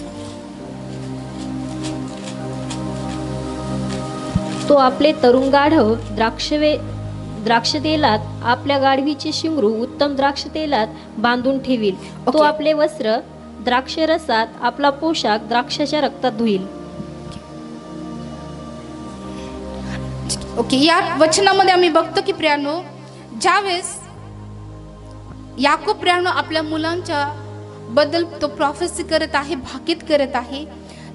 तो आपले तरुण गाढव द्राक्ष तेलात, आपल्या गाढवीचे शिंगरू उत्तम द्राक्ष तेलात बांधून ठेवील. तो आपले वस्त्र द्राक्षरसात, आपला पोशाख द्राक्षाच्या रक्तात धुईल. ओके. या वचनामध्ये आम्ही बघतो की प्रियांनो ज्यावेळेस याकूब प्रियांनो आपल्या मुलांच्या बद्दल तो प्रॉफेसी करत आहे, भाकीत करत आहे,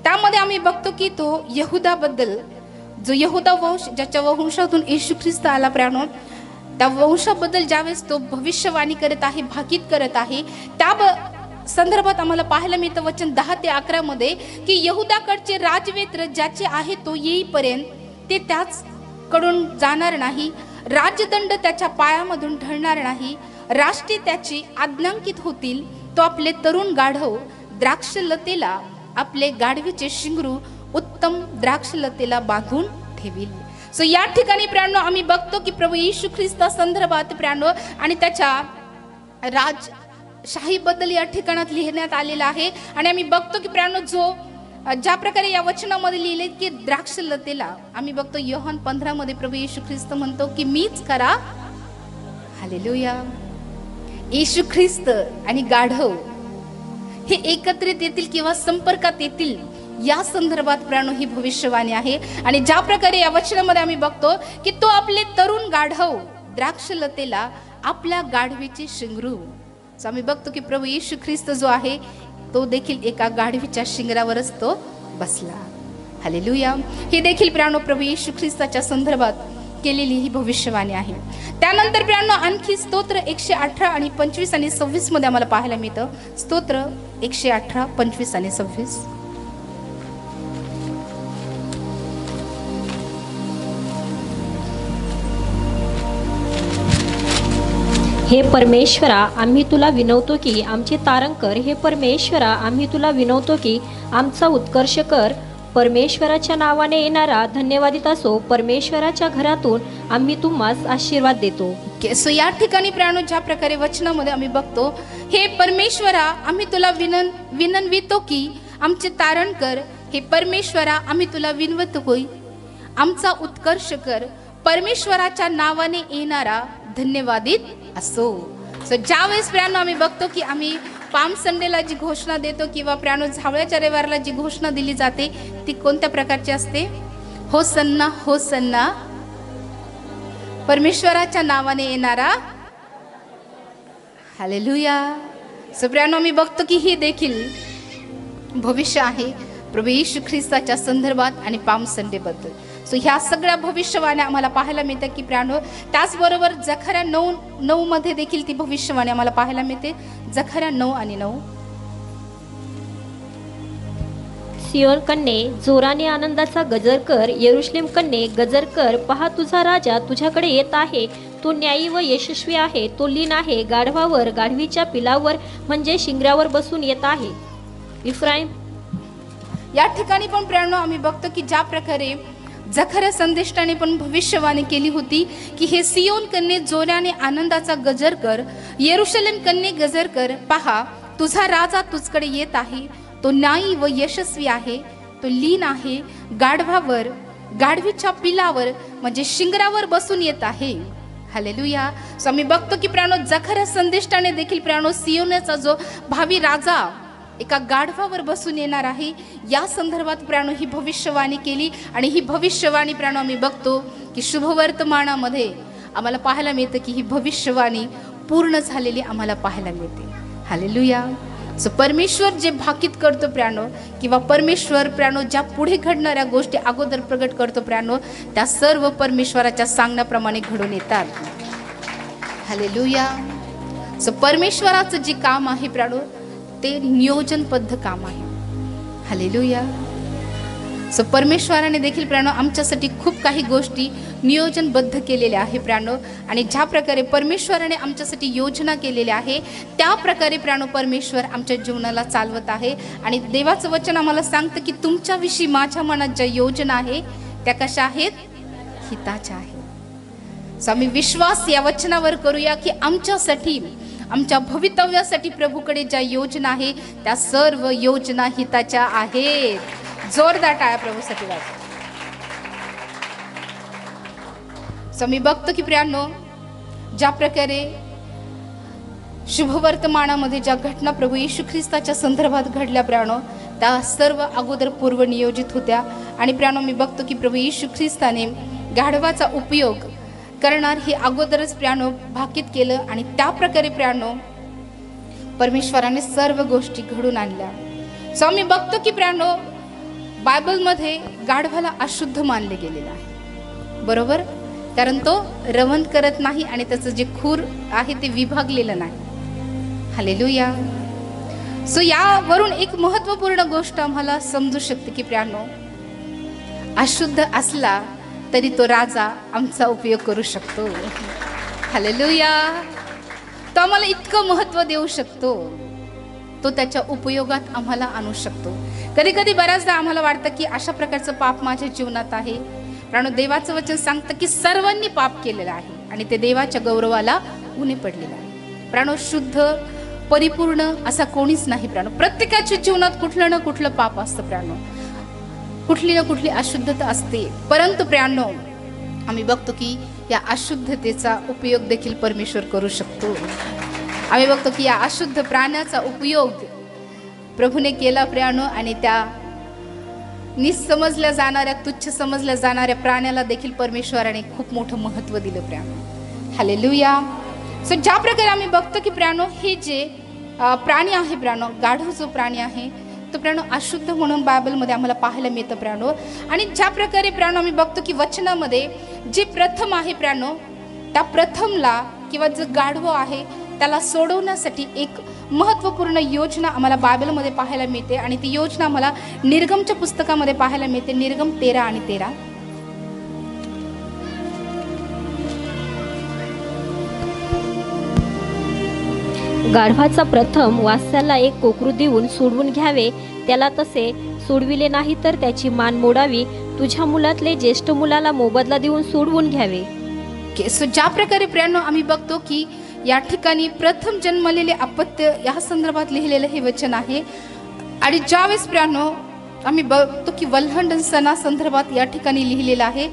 त्यामध्ये आम्ही बघतो की तो यहुदाबद्दल, जो यहुदा वंश ज्याच्या वंशातून येशू ख्रिस्त आला प्रियांनो, त्या वंशाबद्दल ज्यावेळेस तो भविष्यवाणी करत आहे, भाकीत करत आहे, त्या संदर्भात आम्हाला पाहायला मिळतं वचन 10 ते 11 मध्ये की यहुदाकडचे राजवेत्र ज्याचे आहे तो येईपर्यंत ते त्याच कडून जाणार नाही, राजदंड त्याच्या पायामधून ढळणार नाही, राष्ट्रे त्याची आज्ञांकित होतील. तो आपले तरुण गाढव द्राक्षलतेला, आपले गाढवीचे शिंगरू उत्तम द्राक्षलतेला बांधून ठेवील. सो या ठिकाणी प्रियांनो आम्ही बघतो की प्रभू येशू ख्रिस्ता संदर्भात प्रियांनो आणि त्याच्या राजशाही बद्दल या ठिकाणात लिहिण्यात आलेला आहे. आणि आम्ही बघतो की प्रियांनो जो ज्या प्रकारे या वचनामध्ये लिहिले की द्राक्षलतेला, आम्ही बघतो योहान 15 मध्ये प्रभू येशू ख्रिस्त म्हणतो की मीच करा. हालेलुया. येशू ख्रिस्त आणि गाढव हे एकत्रित येतील किंवा संपर्कात येतील या संदर्भात प्रियांनो ही भविष्यवाणी आहे. आणि ज्या प्रकारे या वचनामध्ये आम्ही बघतो की तो आपले तरुण गाढव द्राक्षलतेला, आपल्या गाढवीचे शिंगरू. आम्ही बघतो की प्रभू येशू ख्रिस्त जो आहे तो देखील एका गाढवीच्या शिंगरावरच तो बसला. हालेलुया. ही देखील प्रियांनो प्रभू येशू ख्रिस्ताच्या संदर्भात केलेली ही भविष्यवाणी आहे. त्यानंतर प्रियांनो आणखी स्तोत्र 118 आणि 25 आणि 26 मध्ये आम्हाला पाहायला मिळतं. स्तोत्र 118, 25 आणि 26. हे परमेश्वरा, आम्ही तुला विनवतो की आमचे तारणकर. हे परमेश्वरा, आम्ही तुला विनवतो की आमचा उत्कर्ष कर. परमेश्वराच्या नावाने येणारा धन्यवादित असो. परमेश्वराच्या घरातून आम्ही तुम्हास आशीर्वाद देतो. सो या ठिकाणी प्रियांनो ज्या प्रकारे वचनामध्ये आम्ही बघतो, हे परमेश्वरा आम्ही तुला विनवितो की आमचे तारण कर. हे परमेश्वरा आम्ही तुला विनवतो की आमचा उत्कर्ष कर. परमेश्वराच्या नावाने येणारा धन्यवादित असो. सो ज्यावेळेस प्रियांनो आम्ही बघतो की आम्ही पाम संडेला जी घोषणा देतो किंवा प्रियांनो झावळ्याच्या रविवारला जी घोषणा दिली जाते ती कोणत्या प्रकारची असते? होसन्ना होसन्ना, परमेश्वराच्या नावाने येणारा. हालेलुया. सो प्रियांनो आम्ही बघतो की ही देखील भविष्य आहे प्रभू येशू ख्रिस्ताच्या संदर्भात आणि पाम संडे बद्दल. सो ह्या सगळ्या भविष्यवाणी आम्हाला पाहायला मिळते की प्राणो, त्याचबरोबर जखऱ्या 9:9 मध्ये देखील ती भविष्यवाणी आम्हाला पाहायला मिळते. जखऱ्या 9 आणि 9. सियोन कन्ये जोराने आनंदाचा गजर कर, यरुशलेम कन्ये गजर कर, पहा तुझा राजा तुझ्याकडे येत आहे, तो न्यायी व यशस्वी आहे, तो लीन आहे, गाढवावर गाढवीच्या पिलावर म्हणजे शिंगरावर बसून येत आहे. इफ्राईम. या ठिकाणी पण प्रेरणा आम्ही बघतो की ज्या प्रकारे जखऱ्या संदेष्टाने पण भविष्यवाणी केली होती की हे सियोन कन्ये जोराने आनंदाचा गजर कर, यरुशलेम कन्ये गजर कर, पहा तुझा राजा तुझकडे येत आहे, तो न्यायी व यशस्वी आहे, तो लीन आहे, गाढवावर गाढवीच्या पिलावर म्हणजे शिंगरावर बसून येत आहे. हालेलुया. सो आम्ही बघतो की प्राणो जखऱ्या संदेष्टाने देखील प्राणो सियोनाचा जो भावी राजा एका गाढवावर बसून येणार आहे या संदर्भात प्राणो ही भविष्यवाणी केली. आणि ही भविष्यवाणी प्राणो आम्ही बघतो की शुभवर्तमानामध्ये आम्हाला पाहायला मिळतं की ही भविष्यवाणी पूर्ण झालेली आम्हाला पाहायला मिळते. हालेलुया. सो परमेश्वर जे भाकीत करतो प्राणो किंवा परमेश्वर प्राणो ज्या पुढे घडणाऱ्या गोष्टी अगोदर प्रगट करतो प्राणो, त्या सर्व परमेश्वराच्या सांगण्याप्रमाणे घडून येतात. हालेलुया. सो परमेश्वराचं जे काम आहे प्राणो ते नियोजनबद्ध काम आहे. हालेलुया. सो परमेश्वराने देखील प्राणो आमच्यासाठी खूप काही गोष्टी नियोजनबद्ध केलेल्या आहे प्राणो. आणि ज्या प्रकारे परमेश्वराने आमच्यासाठी योजना केलेल्या आहे त्या प्रकारे प्राणो परमेश्वर आमच्या जीवनाला चालवत आहे. आणि देवाचं वचन आम्हाला सांगतं की तुमच्याविषयी माझ्या मनात ज्या योजना आहे त्या कशा आहेत? हिताच्या आहेत. सो आम्ही विश्वास या वचनावर करूया की आमच्यासाठी आमच्या भवितव्यासाठी प्रभूकडे ज्या योजना आहे त्या सर्व योजना हिताच्या आहेत. जोरदार टाळ्या प्रभूसाठी वाजवा. सो मी बघतो की प्रियांनो ज्या प्रकारे शुभवर्तमानामध्ये ज्या घटना प्रभू येशू ख्रिस्ताच्या संदर्भात घडल्या प्रियांनो त्या सर्व अगोदर पूर्व नियोजित होत्या. आणि प्रियांनो मी बघतो की प्रभू येशू ख्रिस्ताने गाढवाचा उपयोग करणार हे अगोदरच प्रियांनो भाकीत केलं. आणि त्या प्रकारे प्रियांनो परमेश्वराने सर्व गोष्टी घडून आणल्या. सो मी बघतो की प्रियांनो बायबलमध्ये गाढवाला अशुद्ध मानले गेलेलं आहे. बरोबर. कारण तो रवंथ करत नाही आणि त्याचं जे खूर आहे ते विभागलेलं नाही. हालेलुया. सो यावरून एक महत्त्वपूर्ण गोष्ट आम्हाला समजू शकते की प्रियांनो अशुद्ध असला तरी तो राजा आमचा उपयोग करू शकतो. हालेलुया. तो आम्हाला इतकं महत्त्व देऊ शकतो, तो त्याच्या उपयोगात आम्हाला आणू शकतो. कधी कधी बऱ्याचदा आम्हाला वाटतं की अशा प्रकारचं पाप माझ्या जीवनात आहे. कारण देवाचं वचन सांगतं की सर्वांनी पाप केलेलं आहे आणि ते देवाच्या गौरवाला उणे पडलेलं आहे. प्राणो शुद्ध परिपूर्ण असा कोणीच नाही प्राणो. प्रत्येकाच्या जीवनात कुठलं ना कुठलं पाप असतं प्राणो, कुठली ना कुठली अशुद्धता असते. परंतु प्राणो आम्ही बघतो की या अशुद्धतेचा उपयोग देखील परमेश्वर करू शकतो. आम्ही बघतो की या अशुद्ध प्राण्याचा उपयोग प्रभूने केला प्राणो आणि त्या निसमजल्या जाणाऱ्या तुच्छ समजल्या जाणाऱ्या प्राण्याला देखील परमेश्वराने खूप मोठं महत्त्व दिलं प्राणो. हालेलुया. सो ज्या प्रकारे आम्ही बघतो की प्राणो हे जे प्राणी आहे प्राणो गाढव जो प्राणी आहे तो प्राणो अशुद्ध म्हणून बायबलमध्ये आम्हाला पाहायला मिळतं प्राणो. आणि ज्या प्रकारे प्राणो आम्ही बघतो की वचनामध्ये जे प्रथम आहे प्राणो त्या प्रथमला किंवा जो गाढव आहे त्याला सोडवण्यासाठी एक महत्त्वपूर्ण योजना आम्हाला बायबलमध्ये पाहायला मिळते. आणि ती योजना आम्हाला निर्गमच्या पुस्तकामध्ये पाहायला मिळते. निर्गम 13 आणि 13. गाढवाचा प्रथम वास्याला एक कोकरू देऊन सोडवून घ्यावे, त्याला तसे सोडविले नाही तर त्याची मान मोडावी, तुझ्या मुलातले ज्येष्ठ मुलाला मोबदला देऊन सोडवून घ्यावे. सो ज्या प्रकारे प्रियांनो आम्ही बघतो की या ठिकाणी प्रथम जन्मलेले अपत्य या संदर्भात लिहिलेलं हे वचन आहे. आणि ज्यावेळेस प्रियांनो आम्ही बघतो की वल्हंडन सणा संदर्भात या ठिकाणी लिहिलेलं आहे.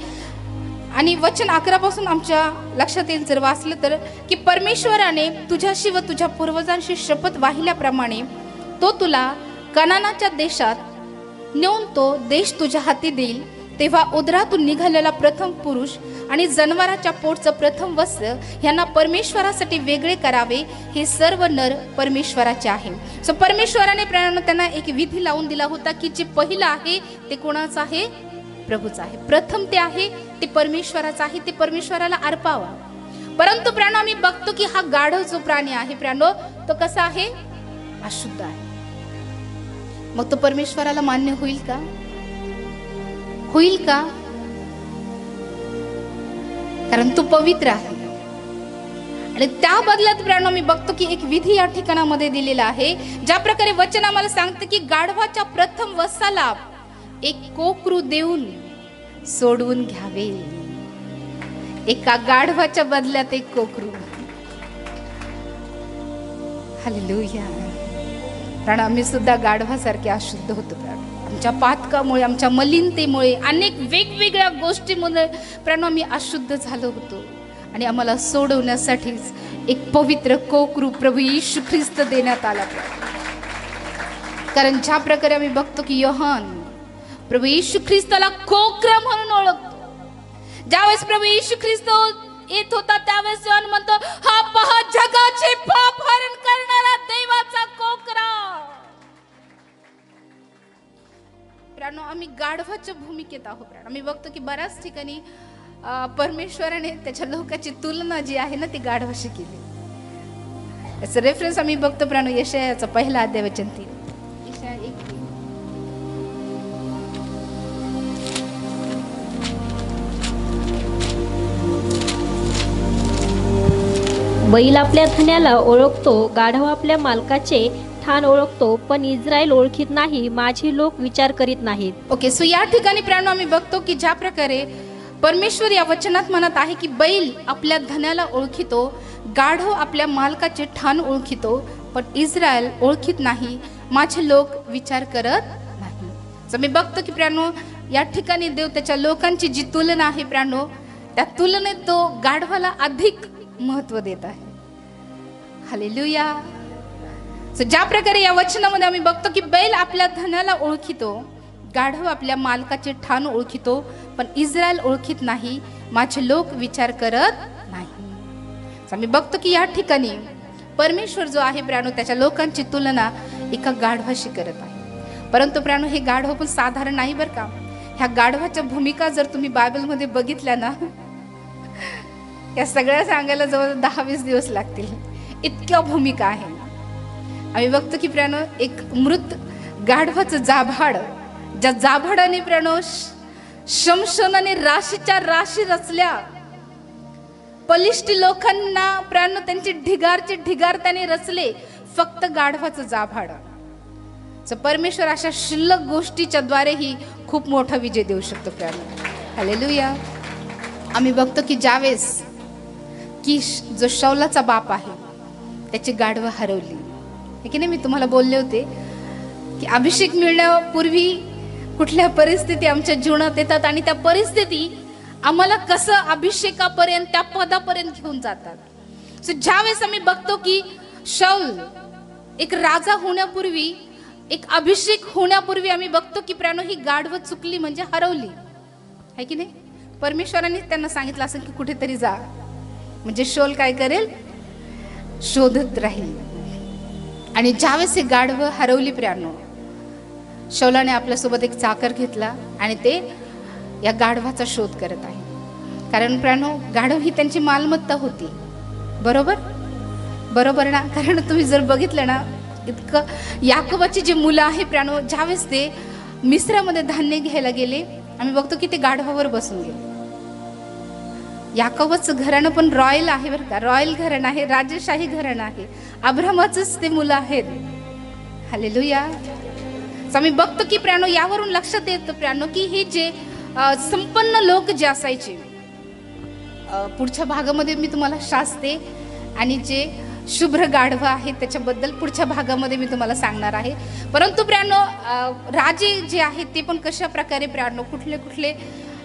आणि वचन 11 पासून आमच्या लक्षात येईल जर वाचलं तर की परमेश्वराने तुझ्याशी व तुझ्या पूर्वजांशी शपथ वाहिल्याप्रमाणे तो तुला कनानाच्या देशात नेऊन तो देश तुझ्या हाती देईल. तेव्हा उदरातून निघालेला प्रथम पुरुष आणि जनावराच्या पोटचं प्रथम वस्त्र यांना परमेश्वरासाठी वेगळे करावे. हे सर्व नर परमेश्वराचे आहे. सो परमेश्वराने त्यांना एक विधी लावून दिला होता की जे पहिलं आहे ते कोणाचं आहे? प्रभूचा आहे. प्रथम ते आहे ते परमेश्वराचं आहे, ते परमेश्वराला अर्पावा. परंतु प्राणो आम्ही बघतो की हा गाढव जो प्राणी आहे प्राणो, तो कसा आहे? अशुद्ध आहे. मग तो परमेश्वराला मान्य होईल का? होईल का? कारण तो पवित्र आहे. आणि त्या बदल्यात प्राणो मी बघतो की एक विधी या ठिकाणामध्ये दिलेला आहे. ज्या प्रकारे वचन आम्हाला सांगते की गाढवाच्या प्रथम वसाला एक कोकरू देऊन सोडवून घ्यावे. एका गाढवाच्या बदल्यात एक कोकरू. हालेलुया. कारण आम्ही सुद्धा गाढवासारखे अशुद्ध होतो प्राण. आमच्या पातकामुळे, आमच्या मलिनतेमुळे, अनेक वेगवेगळ्या गोष्टीमुळे प्राण आम्ही अशुद्ध झालो होतो. आणि आम्हाला सोडवण्यासाठीच एक पवित्र कोकरू प्रभू येशू ख्रिस्त देण्यात आला. कारण ज्या प्रकारे आम्ही बघतो की योहान प्रभू येशू ख्रिस्ताला कोकरा म्हणून ओळखतो. ज्यावेळेस प्रभू येशू ख्रिस्त येत होता त्यावेळेस योहान म्हणतो, हा पहा जगाचे पाप हरण करणारा देवाचा कोकरा. प्राणो आम्ही गाढवाच्या भूमिकेत आहोत. प्राण आम्ही बघतो की बऱ्याच ठिकाणी परमेश्वराने त्याच्या लोकांची तुलना जी आहे ना ती गाढवाशी केली. याचा रेफरन्स आम्ही बघतो प्राणो यशायाचा 1 अध्याय वचन 3. यशाया 1:3. बैल आपल्या धन्याला ओळखतो, गाढव आपल्या मालकाचे ठाण ओळखतो, पण इस्रायल ओळखीत नाही, माझे लोक विचार करीत नाहीत. ओके, सो या ठिकाणी प्राणो आम्ही बघतो की ज्या प्रकारे परमेश्वर या वचनात म्हणत आहे की बैल आपल्या धन्याला ओळखितो, गाढव आपल्या मालकाचे ठाण ओळखितो, पण इस्रायल ओळखीत नाही, माझे लोक विचार करत नाही. सो मी बघतो की प्राणो या ठिकाणी देव त्याच्या लोकांची जी तुलना आहे प्राणो, त्या तुलनेत तो गाढवाला अधिक महत्व देत आहे. हालेलुया. सो ज्या प्रकारे या वचनामध्ये आम्ही बघतो की बैल आपल्या धन्याला ओळखितो, गाढव आपल्या मालकाचे ठाण ओळखितो, पण इस्रायल ओळखीत नाही, माझे लोक विचार करत नाही. आम्ही बघतो की या ठिकाणी परमेश्वर जो आहे प्राणो त्याच्या लोकांची तुलना एका गाढवाशी करत आहे. परंतु प्राणो हे गाढव पण साधारण नाही बरं का. ह्या गाढवाच्या भूमिका जर तुम्ही बायबलमध्ये बघितल्या ना, या सगळ्या सांगायला जवळ 10-20 दिवस लागतील, इतक्या भूमिका आहे. आम्ही बघतो की प्राणो एक मृत गाढवाचं जाभाड, ज्या जाभाडाने प्राणो शमशोनाने राशीच्या राशी रचल्या, पलिष्टी लोकांना प्राणो त्यांचे ढिगारचे ढिगार त्याने रचले, फक्त गाढवाचं जाभाड. परमेश्वर अशा शिल्लक गोष्टीच्या द्वारेही खूप मोठा विजय देऊ शकतो प्राणो. हालेलुया. आम्ही बघतो की ज्यावेळेस कीश जो शौलाचा बाप आहे त्याची गाढवं हरवली की नाही. मी तुम्हाला बोलले होते की अभिषेक मिळण्यापूर्वी कुठल्या परिस्थिती आमच्या जीवनात येतात आणि त्या परिस्थिती आम्हाला कसं अभिषेकापर्यंत त्या पदापर्यंत घेऊन जातात. सो ज्यावेळेस आम्ही बघतो की शौल एक राजा होण्यापूर्वी, एक अभिषेक होण्यापूर्वी आम्ही बघतो की प्राणो ही गाढवं चुकली म्हणजे हरवली आहे की नाही. परमेश्वराने त्यांना सांगितलं असं की कुठेतरी जा, म्हणजे शौल काय करेल, शोधत राहील. आणि ज्यावेळेस हे गाढवं हरवली प्राणो, शौलाने आपल्यासोबत एक चाकर घेतला आणि ते या गाढवाचा शोध करत आहे. कारण प्राणो गाढव ही त्यांची मालमत्ता होती. बरोबर बरोबर ना. कारण तुम्ही जर बघितलं ना, इतकं याकोबाची जी मुलं आहे प्राणो, ज्यावेळेस ते मिस्रामध्ये धान्य घ्यायला गेले, आम्ही बघतो की ते गाढवावर बसून गेले. याकोबाचं घराणं पण रॉयल आहे बरं का, रॉयल घराणं आहे, राजशाही घराणं आहे. अब्रामाचंच ते मुलं आहेत. हालेलुया. आम्ही बघतो की प्राणो यावरून लक्षात येतं प्राणो की हे जे संपन्न लोक जे असायचे, पुढच्या भागामध्ये मी तुम्हाला शास्ते आणि जे शुभ्र गाढव आहेत त्याच्याबद्दल पुढच्या भागामध्ये मी तुम्हाला सांगणार आहे. परंतु प्राणो राजे जे आहेत ते पण कशा प्रकारे प्राणो कुठले कुठले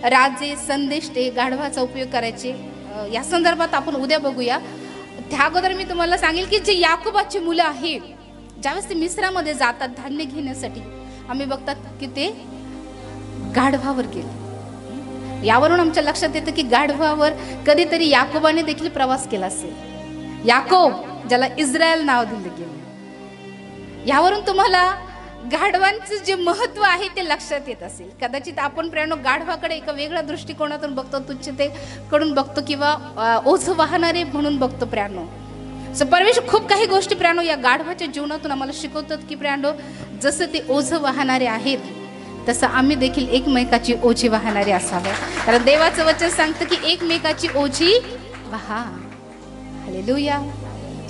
राजे संदेश ते गाढवाचा उपयोग करायचे या संदर्भात आपण उद्या बघूया. त्या अगोदर मी तुम्हाला सांगेल की जे याकोबाची मुलं आहेत ज्यावेळेस ते मिस्रामध्ये जातात धान्य घेण्यासाठी, आम्ही बघतात की ते गाढवावर गेले. यावरून आमच्या लक्षात येतं की गाढवावर कधीतरी याकोबाने देखील प्रवास केला असेल. याकोब ज्याला इस्रायल नाव दिलं गेलं, यावरून तुम्हाला गाढवांचं जे महत्व आहे ते लक्षात येत असेल. कदाचित आपण प्रियानो गाढवाकडे एका वेगळ्या दृष्टिकोनातून बघतो, तुच्छतेकडून बघतो किंवा ओझं वाहणारे म्हणून बघतो प्रियानो. सो परमेश्वर खूप काही गोष्टी प्रियानो या गाढवाच्या जीवनातून आम्हाला शिकवतात की प्रियानो जसं ते ओझं वाहणारे आहेत तसं आम्ही देखील एकमेकाची ओझी वाहणारे असावं. कारण देवाचं वचन सांगतं की एकमेकाची ओझी वाहा. हालेलुया.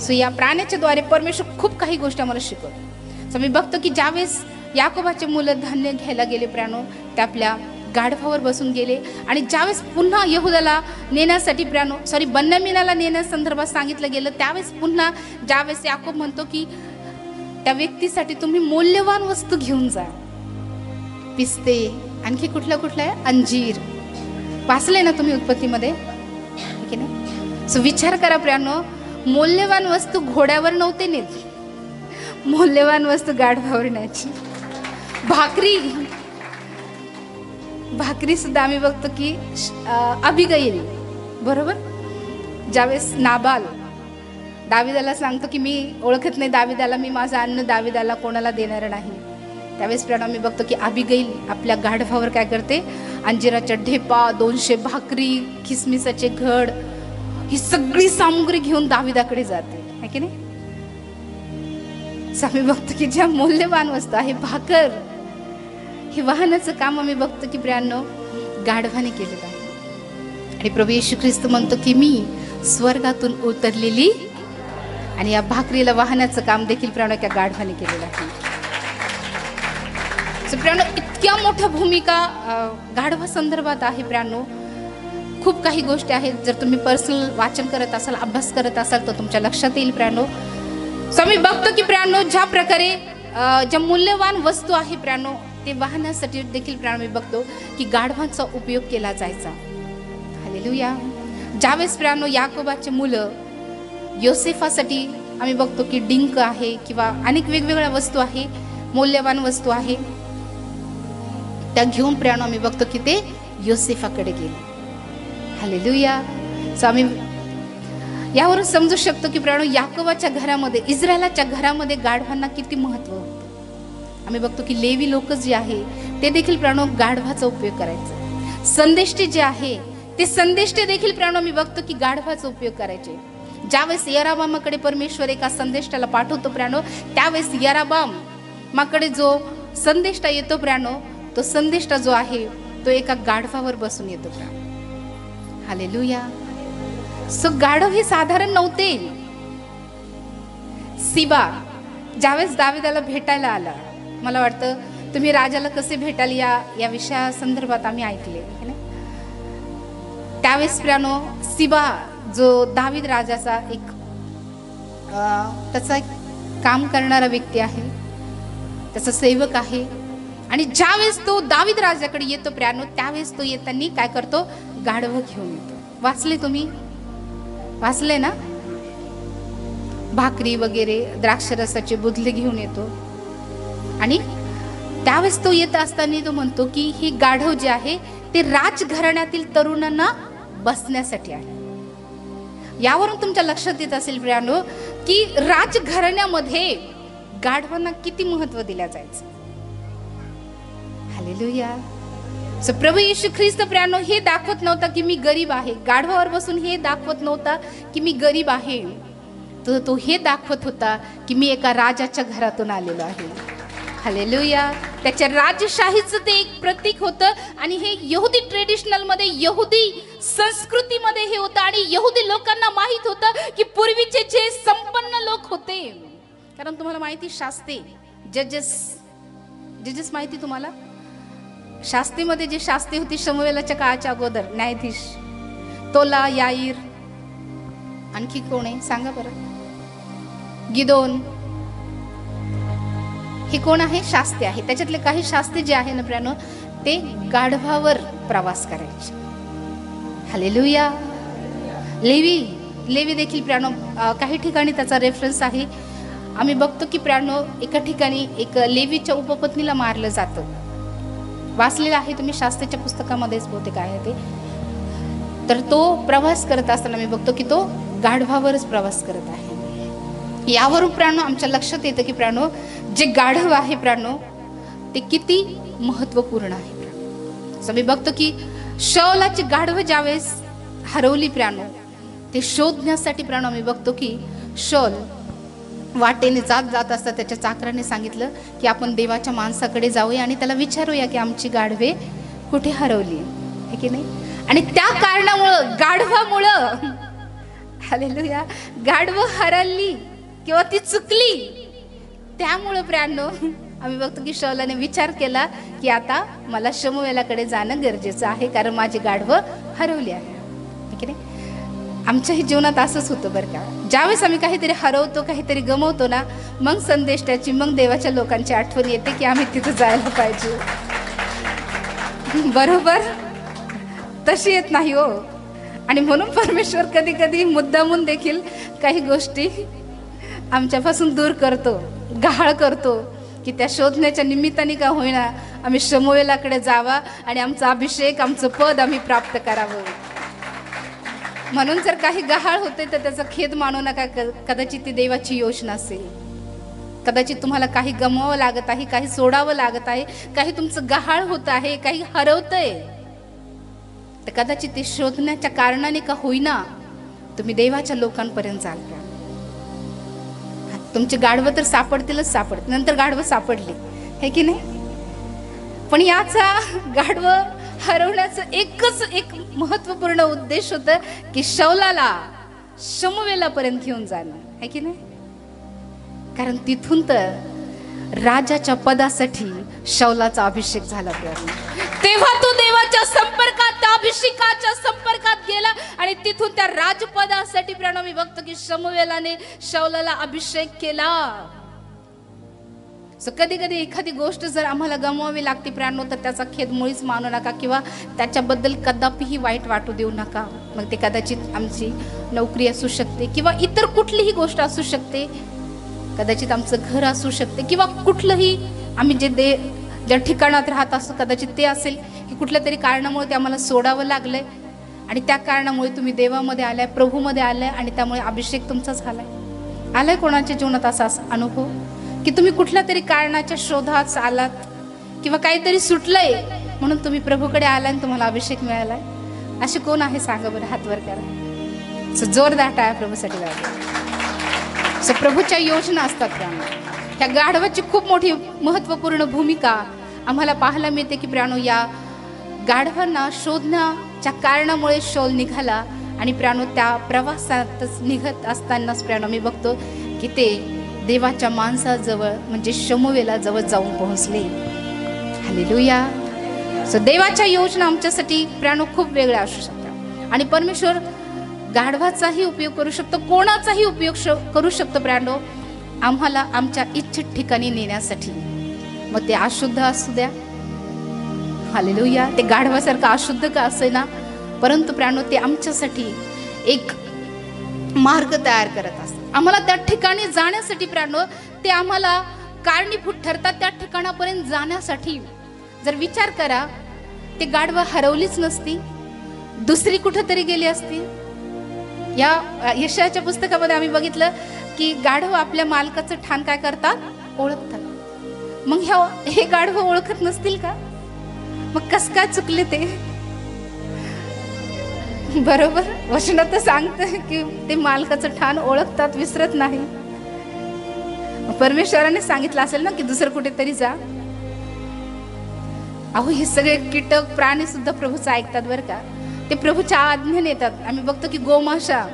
सो या प्राण्याच्या द्वारे परमेश्वर खूप काही गोष्टी आम्हाला शिकवतो. सो मी बघतो की ज्यावेळेस याकोबाचे मुलं धान्य घ्यायला गेले प्रियानो, ते आपल्या गाढवावर बसून गेले. आणि ज्यावेळेस पुन्हा यहूदाला नेण्यासाठी प्रियानो बन्यामीनाला नेण्यासंदर्भात सांगितलं गेलं, त्यावेळेस पुन्हा ज्यावेळेस याकोब म्हणतो की त्या व्यक्तीसाठी तुम्ही मौल्यवान वस्तू घेऊन जा. पिस्ते, आणखी कुठलं आहे, अंजीर. वाचलंय ना तुम्ही उत्पत्तीमध्ये, ठीक आहे ना? सो विचार करा प्रियानो, मौल्यवान वस्तू घोड्यावर नव्हते नेत, मौल्यवान वस्तू गाढवावर न्यायची. भाकरी सुद्धा आम्ही बघतो की अबिगैल बरोबर, ज्यावेळेस नाबाल दाविदाला सांगतो की मी ओळखत नाही दाविदाला, मी माझं अन्न दाविदाला कोणाला देणार नाही, त्यावेळेस प्रियानो आम्ही बघतो की अबिगैल आपल्या गाढवावर काय करते, अंजिराच्या ढेपा, 200 भाकरी, खिसमिसाचे घड, ही सगळी सामुग्री घेऊन दाविदाकडे जाते, है की नाही? आम्ही बघतो की ज्या मौल्यवान वस्तू आहे, भाकर, हे वाहनाचं काम आम्ही बघतो की प्रियानो गाढवाने केलेलं आहे. आणि प्रभू येशू ख्रिस्त म्हणतो की मी स्वर्गातून उतरलेली, आणि या भाकरीला वाहनाचं काम देखील प्रियानो त्या गाढवाने केलेलं आहे. सो प्रियानो इतक्या मोठ्या भूमिका गाढवा संदर्भात आहे प्रियानो. खूप काही गोष्टी आहेत, जर तुम्ही पर्सनल वाचन करत असाल, अभ्यास करत असाल तर तुमच्या लक्षात येईल प्रियानो. सो आम्ही बघतो की प्रियानो ज्या प्रकारे ज्या मूल्यवान वस्तू आहे प्रियानो ते वाहण्यासाठी देखील प्रियानो मी बघतो की गाढवांचा उपयोग केला जायचा. हालेलुया. ज्यावेळेस प्रियानो याकोबाचे मुलं योसेफासाठी आम्ही बघतो की डिंक आहे किंवा अनेक वेगवेगळ्या वस्तू आहे, मौल्यवान वस्तू आहे, त्या घेऊन प्रियानो आम्ही बघतो की ते योसेफाकडे गेले. हालेलुया. सो आम्ही यावरून समजू शकतो की प्रियानो याकोबाच्या घरामध्ये, इस्रायलाच्या घरामध्ये गाढवांना किती महत्व होतं. आम्ही बघतो की लेवी लोक जे आहे ते देखील प्रियानो गाढवाचा उपयोग करायचे. संदेष्टे जे आहे ते संदेष्टे देखील प्रियानो मी बघतो की गाढवाचा उपयोग करायचे. ज्यावेळेस यराबामाकडे परमेश्वर एका संदेष्टाला पाठवतो प्रियानो, त्यावेळेस यराबामाकडे जो संदेष्टा येतो प्रियानो, तो संदेष्टा जो आहे तो एका गाढवावर बसून येतो प्रियानो. हालेलुया. सो गाढव हे साधारण नव्हते. सिबा ज्यावेळेस दाविदाला भेटायला आला, मला वाटतं तुम्ही राजाला कसे भेटाल या विषया संदर्भात आम्ही ऐकले, त्यावेळेस प्रियानो सिबा जो दावीद राजाचा एक त्याचा एक काम करणारा व्यक्ती आहे, त्याचा सेवक आहे. आणि ज्यावेळेस तो दावीद राजाकडे येतो प्रियानो, त्यावेळेस तो येताना काय करतो, गाढव घेऊन येतो. वाचले तुम्ही, वाचले ना? भाकरी वगैरे, द्राक्षरसाचे बुधले घेऊन येतो. आणि त्यावेळेस तो येत असताना तो म्हणतो की ही गाढव जे आहे ते राजघराण्यातील तरुणांना बसण्यासाठी आहे. यावरून तुमच्या लक्षात येत असेल प्रियानो की राजघराण्यामध्ये गाढवांना किती महत्व दिलं जायचं. हालेलुया. सो प्रभू येशू ख्रिस्त प्रियानो हे दाखवत नव्हता की मी गरीब आहे, गाढवावर बसून हे दाखवत नव्हता की मी गरीब आहे, तर तो हे दाखवत होता की मी एका राजाच्या घरातून आलेलो आहे. हालेलुया. त्याच्या राजशाहीचं ते एक प्रतीक होतं. आणि हे यहुदी ट्रेडिशनल मध्ये, यहुदी संस्कृतीमध्ये हे होतं. आणि यहुदी लोकांना माहित होतं की पूर्वीचे जे संपन्न लोक होते, कारण तुम्हाला माहिती शास्त्री, जजेस माहिती तुम्हाला, शास्त्रीमध्ये जे शास्त्री होती शमूएलाच्या काळाच्या अगोदर, न्यायाधीश तोला, याईर, आणखी कोण आहे सांगा बरं, गिदोन, हे कोण आहे, शास्त्री आहे. त्याच्यातले काही शास्त्री जे आहे ना प्रियानो ते गाढवावर प्रवास करायचे. हालेलुया. लेवी देखील प्रियानो काही ठिकाणी त्याचा रेफरन्स आहे. आम्ही बघतो की प्रियानो एका ठिकाणी एक लेवीच्या उपपत्नीला मारलं जातं, वाचलेलं आहे तुम्ही शास्त्रीच्या पुस्तकामध्येच बहुतेक आहे ते. तर तो प्रवास करत असताना मी बघतो की तो गाढवावरच प्रवास करत आहे. यावरून प्रियानो आमच्या लक्षात येतं की प्रियानो जे गाढव आहे प्राणो ते किती महत्वपूर्ण आहे. मी बघतो की शौलाची गाढव ज्यावेळेस हरवली प्राणो, ते शोधण्यासाठी प्राणो मी बघतो की शौल वाटेने जात जात असता त्याच्या चाकराने सांगितलं की आपण देवाच्या माणसाकडे जाऊया आणि त्याला विचारूया की आमची गाढवे कुठे हरवली आहे की नाही. आणि त्या कारणामुळं, गाढवामुळं, हालेलुया, गाढव हरवली किंवा ती चुकली, त्यामुळं प्राणो आम्ही बघतो की शौलाने विचार केला की आता मला शमूएलाकडे जाणं गरजेचं आहे, कारण माझी गाढव हरवली आहे की नाही. आमच्याही जीवनात असंच होतं बरं का. ज्यावेळेस आम्ही काहीतरी हरवतो, काहीतरी गमवतो ना, मग संदेष्टाची, मग देवाच्या लोकांची आठवण येते की आम्ही तिथं जायला पाहिजे. बरोबर, तशी येत नाही हो. आणि म्हणून परमेश्वर कधी कधी मुद्दामून देखील काही गोष्टी आमच्यापासून दूर करतो, गहाळ करतो, की त्या शोधण्याच्या निमित्ताने का होईना आम्ही शमूएलाकडे जावा आणि आमचा अभिषेक, आमचं पद आम्ही प्राप्त करावं. म्हणून जर काही गहाळ होते तर त्याचा खेद मानू नका. कदाचित ती देवाची योजना असेल. कदाचित तुम्हाला काही गमवावं लागत आहे, काही सोडावं लागत आहे, काही तुमचं गहाळ होत आहे, काही हरवतंय, तर कदाचित ते शोधण्याच्या कारणाने का होईना तुम्ही देवाच्या लोकांपर्यंत जाल का. तुमचे गाढवं तर सापडतीलच, सापडतील. नंतर गाढवं सापडली हे की नाही. पण याचा गाढवं हरवण्याचं एक महत्वपूर्ण उद्देश होतं की शौलाला शमूएलापर्यंत घेऊन जाणं है की नाही. कारण तिथून तर राजाच्या पदासाठी शौलाचा अभिषेक झाला. तेव्हा तो देवाच्या संपर्कात, त्या अभिषेकाच्या संपर्कात गेला आणि तिथून त्या राजपदासाठी प्राणो मी बघतो की शमूएलाने शौलाला अभिषेक केला. कधी कधी एखादी गोष्ट जर आम्हाला गमवावी लागते प्राणो, तर त्याचा खेद मुळीच मानू नका किंवा त्याच्याबद्दल कदापिही वाईट वाटू देऊ नका. मग ते कदाचित आमची नोकरी असू शकते किंवा इतर कुठलीही गोष्ट असू शकते, कदाचित आमचं घर असू शकते किंवा कुठलंही आम्ही ज्या ठिकाणात राहत असतो कदाचित ते असेल की कुठल्या तरी कारणामुळे ते आम्हाला सोडावं लागलंय आणि त्या कारणामुळे तुम्ही देवामध्ये आलाय, प्रभूमध्ये आलाय आणि त्यामुळे अभिषेक तुमचा झालाय. आलाय कोणाच्या जीवनात असा अनुभव की तुम्ही कुठल्या तरी कारणाच्या शोधात आलात किंवा काहीतरी सुटलंय म्हणून तुम्ही प्रभूकडे आलाय आणि तुम्हाला अभिषेक मिळालाय? असे कोण आहे सांगा बरं, हात वर करा. जोरदार टाळ्या प्रभूसाठी लावा. प्रभूच्या योजना असतात प्राणो. ह्या गाढवाची खूप मोठी महत्वपूर्ण भूमिका आम्हाला पाहायला मिळते की प्राणो या गाढवांना शोधण्याच्या कारणामुळे शौल निघाला आणि प्राणो त्या प्रवासातच निघत असतानाच प्राणो मी बघतो की ते देवाच्या माणसाजवळ म्हणजे शमूएला जवळ जाऊन पोहोचले. हालेलुया. देवाच्या योजना आमच्यासाठी प्राणो खूप वेगळ्या असू शकतात आणि परमेश्वर गाढवाचाही उपयोग करू शकतो, कोणाचाही उपयोग करू शकतो प्राणो आम्हाला आमच्या इच्छित ठिकाणी नेण्यासाठी. मग ते अशुद्ध असू द्या, हालेलुया, ते गाढवासारखं अशुद्ध का असेना, परंतु प्राणो ते आमच्यासाठी एक मार्ग तयार करत असतात. आम्हाला त्या ठिकाणी जाण्यासाठी प्राणो ते आम्हाला कारणीभूत ठरतात. त्या ठिकाणापर्यंत जाण्यासाठी जर विचार करा, ते गाढवा हरवलीच नसती, दुसरी कुठेतरी गेली असती. या यशायाच्या पुस्तकामध्ये आम्ही बघितलं की गाढव आपल्या मालकाचं ठाण काय करतात, ओळखतात. मग हे गाढव ओळखत नसतील का? मग कस काय चुकले ते? बरोबर, वचनात सांगतं की ते मालकाचं ठाण ओळखतात, विसरत नाही. परमेश्वराने सांगितलं असेल ना की दुसरं कुठेतरी जा. अहो, हे सगळे कीटक प्राणी सुद्धा प्रभूचं ऐकतात बरं का. ते प्रभूच्या आज्ञेने येतात. आम्ही बघतो की गोमाशा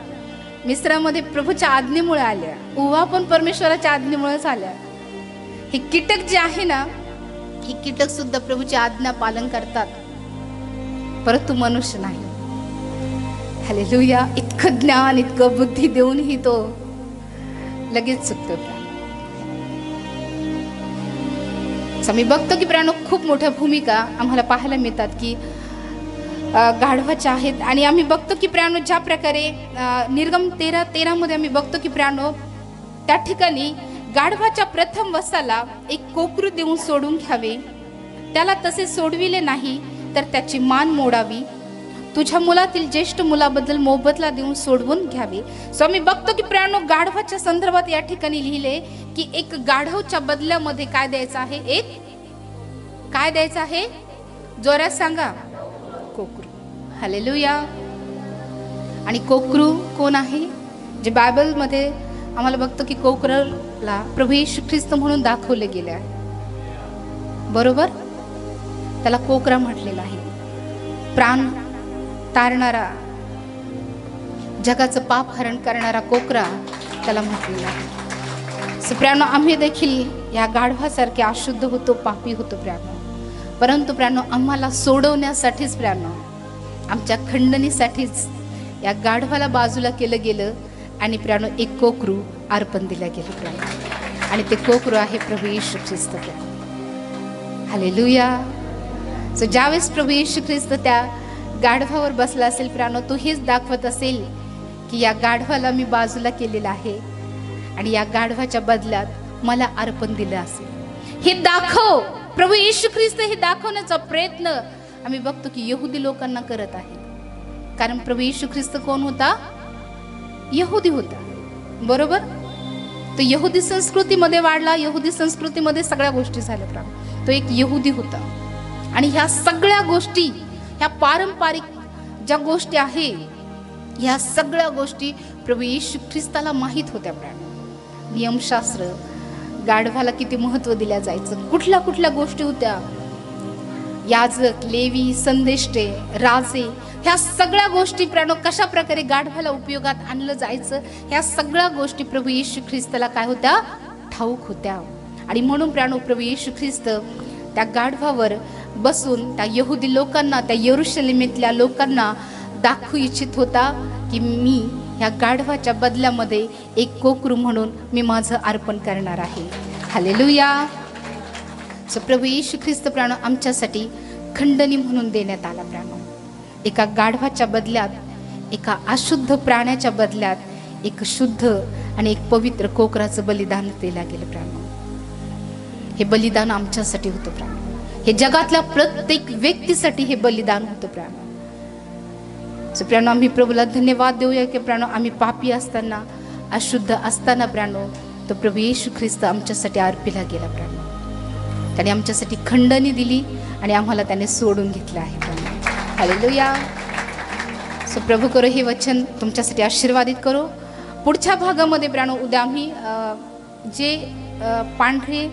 मिस्रामध्ये प्रभूच्या आज्ञेमुळे आल्या, उवा पण परमेश्वराच्या आज्ञेमुळेच आल्या. हे कीटक जे आहे ना, हे कीटक सुद्धा प्रभूची आज्ञा पालन करतात, परंतु मनुष्य नाही. हालेलुया. इतकं ज्ञान, इतकं बुद्धी देऊनही तो लगेच चुकतो. मी बघतो की प्राणो खूप मोठ्या भूमिका आम्हाला पाहायला मिळतात की गाढवाच्या आहेत. आणि आम्ही बघतो की प्राणो ज्या प्रकारे निर्गम 13:13 मध्ये आम्ही बघतो की प्राणो त्या ठिकाणी गाढवाच्या प्रथम वसाला एक कोकरू देऊन सोडून घ्यावे, त्याला तसे सोडविले नाही तर त्याची मान मोडावी, तुझ्या मुलातील ज्येष्ठ मुलाबद्दल मोबदला देऊन सोडवून घ्यावे. सो मी बघतो की प्रियानो, गाढवाच्या संदर्भात या ठिकाणी लिहिले की एक गाढवच्या बदल्यामध्ये काय द्यायचं आहे, एक काय द्यायचं आहे, जोरात सांगा, कोकरू. हालेलुया. आणि कोकरू कोण आहे? जे बायबलमध्ये आम्हाला बघतो की कोकरूला प्रभू येशू ख्रिस्त म्हणून दाखवले गेले आहे. बरोबर, त्याला कोकरा म्हटलेला आहे. प्राण तारणारा, जगाचं पाप हरण करणारा कोकरा त्याला म्हटलेला आहे. सो प्रियानो, आम्ही देखील या गाढवासारखे अशुद्ध होतो, पापी होतो प्रियानो. परंतु प्रियानो, आम्हाला सोडवण्यासाठीच प्रियानो, आमच्या खंडणीसाठीच या गाढवाला बाजूला केलं गेलं आणि प्रियानो एक कोकरू अर्पण दिलं गेलं प्रियानो. आणि ते कोकरू आहे प्रभू येशू ख्रिस्त प्रियानो. हालेलुया. सो ज्यावेळेस प्रभू येशू ख्रिस्त त्या गाढवावर बसला असेल प्रियानो, तो हेच दाखवत असेल की या गाढवाला मी बाजूला केलेलं आहे आणि या गाढवाच्या बदल्यात मला अर्पण दिलं असेल. हे दाखव, प्रभू येशू ख्रिस्त हे दाखवण्याचा प्रयत्न आम्ही बघतो की यहुदी लोकांना करत आहे. कारण प्रभू येशू ख्रिस्त कोण होता? यहुदी होता. बरोबर, तो यहुदी संस्कृतीमध्ये वाढला, यहुदी संस्कृतीमध्ये सगळ्या गोष्टी झाल्या. तो एक यहुदी होता आणि ह्या सगळ्या गोष्टी, ह्या पारंपरिक ज्या गोष्टी आहे, ह्या सगळ्या गोष्टी प्रभू येशू ख्रिस्ताला माहीत होत्या. नियमशास्त्र, गाढवाला किती महत्त्व दिल्या जायचं, कुठल्या कुठल्या गोष्टी होत्या, याजक, लेवी, संदेष्टे, राजे, ह्या सगळ्या गोष्टी प्रियानो कशा प्रकारे गाढवाला उपयोगात आणलं जायचं, ह्या सगळ्या गोष्टी प्रभू येशू ख्रिस्ताला काय होत्या? ठाऊक होत्या. आणि म्हणून प्रियानो प्रभू येशू ख्रिस्त त्या गाढवावर बसून त्या यहुदी लोकांना, त्या यरुशलेमेतल्या लोकांना दाखवू इच्छित होता की मी ह्या गाढवाच्या बदल्यामध्ये एक कोकरू म्हणून मी माझं अर्पण करणार आहे. हालेलुया. सो प्रभू येशू ख्रिस्त प्रियानो आमच्यासाठी खंडणी म्हणून देण्यात आला. प्रियानो, एका गाढवाच्या बदल्यात, एका अशुद्ध प्राण्याच्या बदल्यात एक शुद्ध आणि एक पवित्र कोकराचं बलिदान दिलं गेलं. प्रियानो, हे बलिदान आमच्यासाठी होतं. प्रियानो, हे जगातल्या प्रत्येक व्यक्तीसाठी हे बलिदान होतं. प्रियानो, सो प्रियानो आम्ही प्रभूला धन्यवाद देऊया की प्रियानो आम्ही पापी असताना, अशुद्ध असताना प्रियानो तो प्रभू येशू ख्रिस्त आमच्यासाठी अर्पिला गेला. प्रियानो, त्याने आमच्यासाठी खंडणी दिली आणि आम्हाला त्याने सोडून घेतलं आहे. हालेलुया. सो प्रभू करो हे वचन तुमच्यासाठी आशीर्वादित करो. पुढच्या भागामध्ये प्रियानो उद्या आम्ही जे पांढरे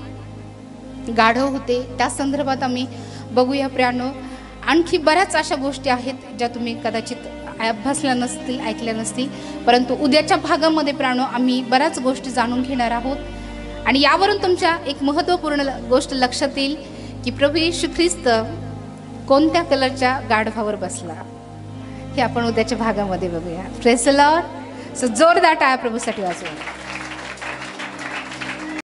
गाढव होते त्या संदर्भात आम्ही बघूया. प्रियानो, आणखी बऱ्याच अशा गोष्टी आहेत ज्या तुम्ही कदाचित अभ्यासल्या नसतील, ऐकल्या नसतील, परंतु उद्याच्या भागामध्ये प्रियानो आम्ही बऱ्याच गोष्टी जाणून घेणार आहोत. आणि यावरून तुमच्या एक महत्त्वपूर्ण गोष्ट लक्षात येईल की प्रभू येशू ख्रिस्त कोणत्या कलरच्या गाढवावर बसला, हे आपण उद्याच्या भागामध्ये बघूया. Praise the Lord. सो जोरदार टाळ्या प्रभूसाठी वाजवा.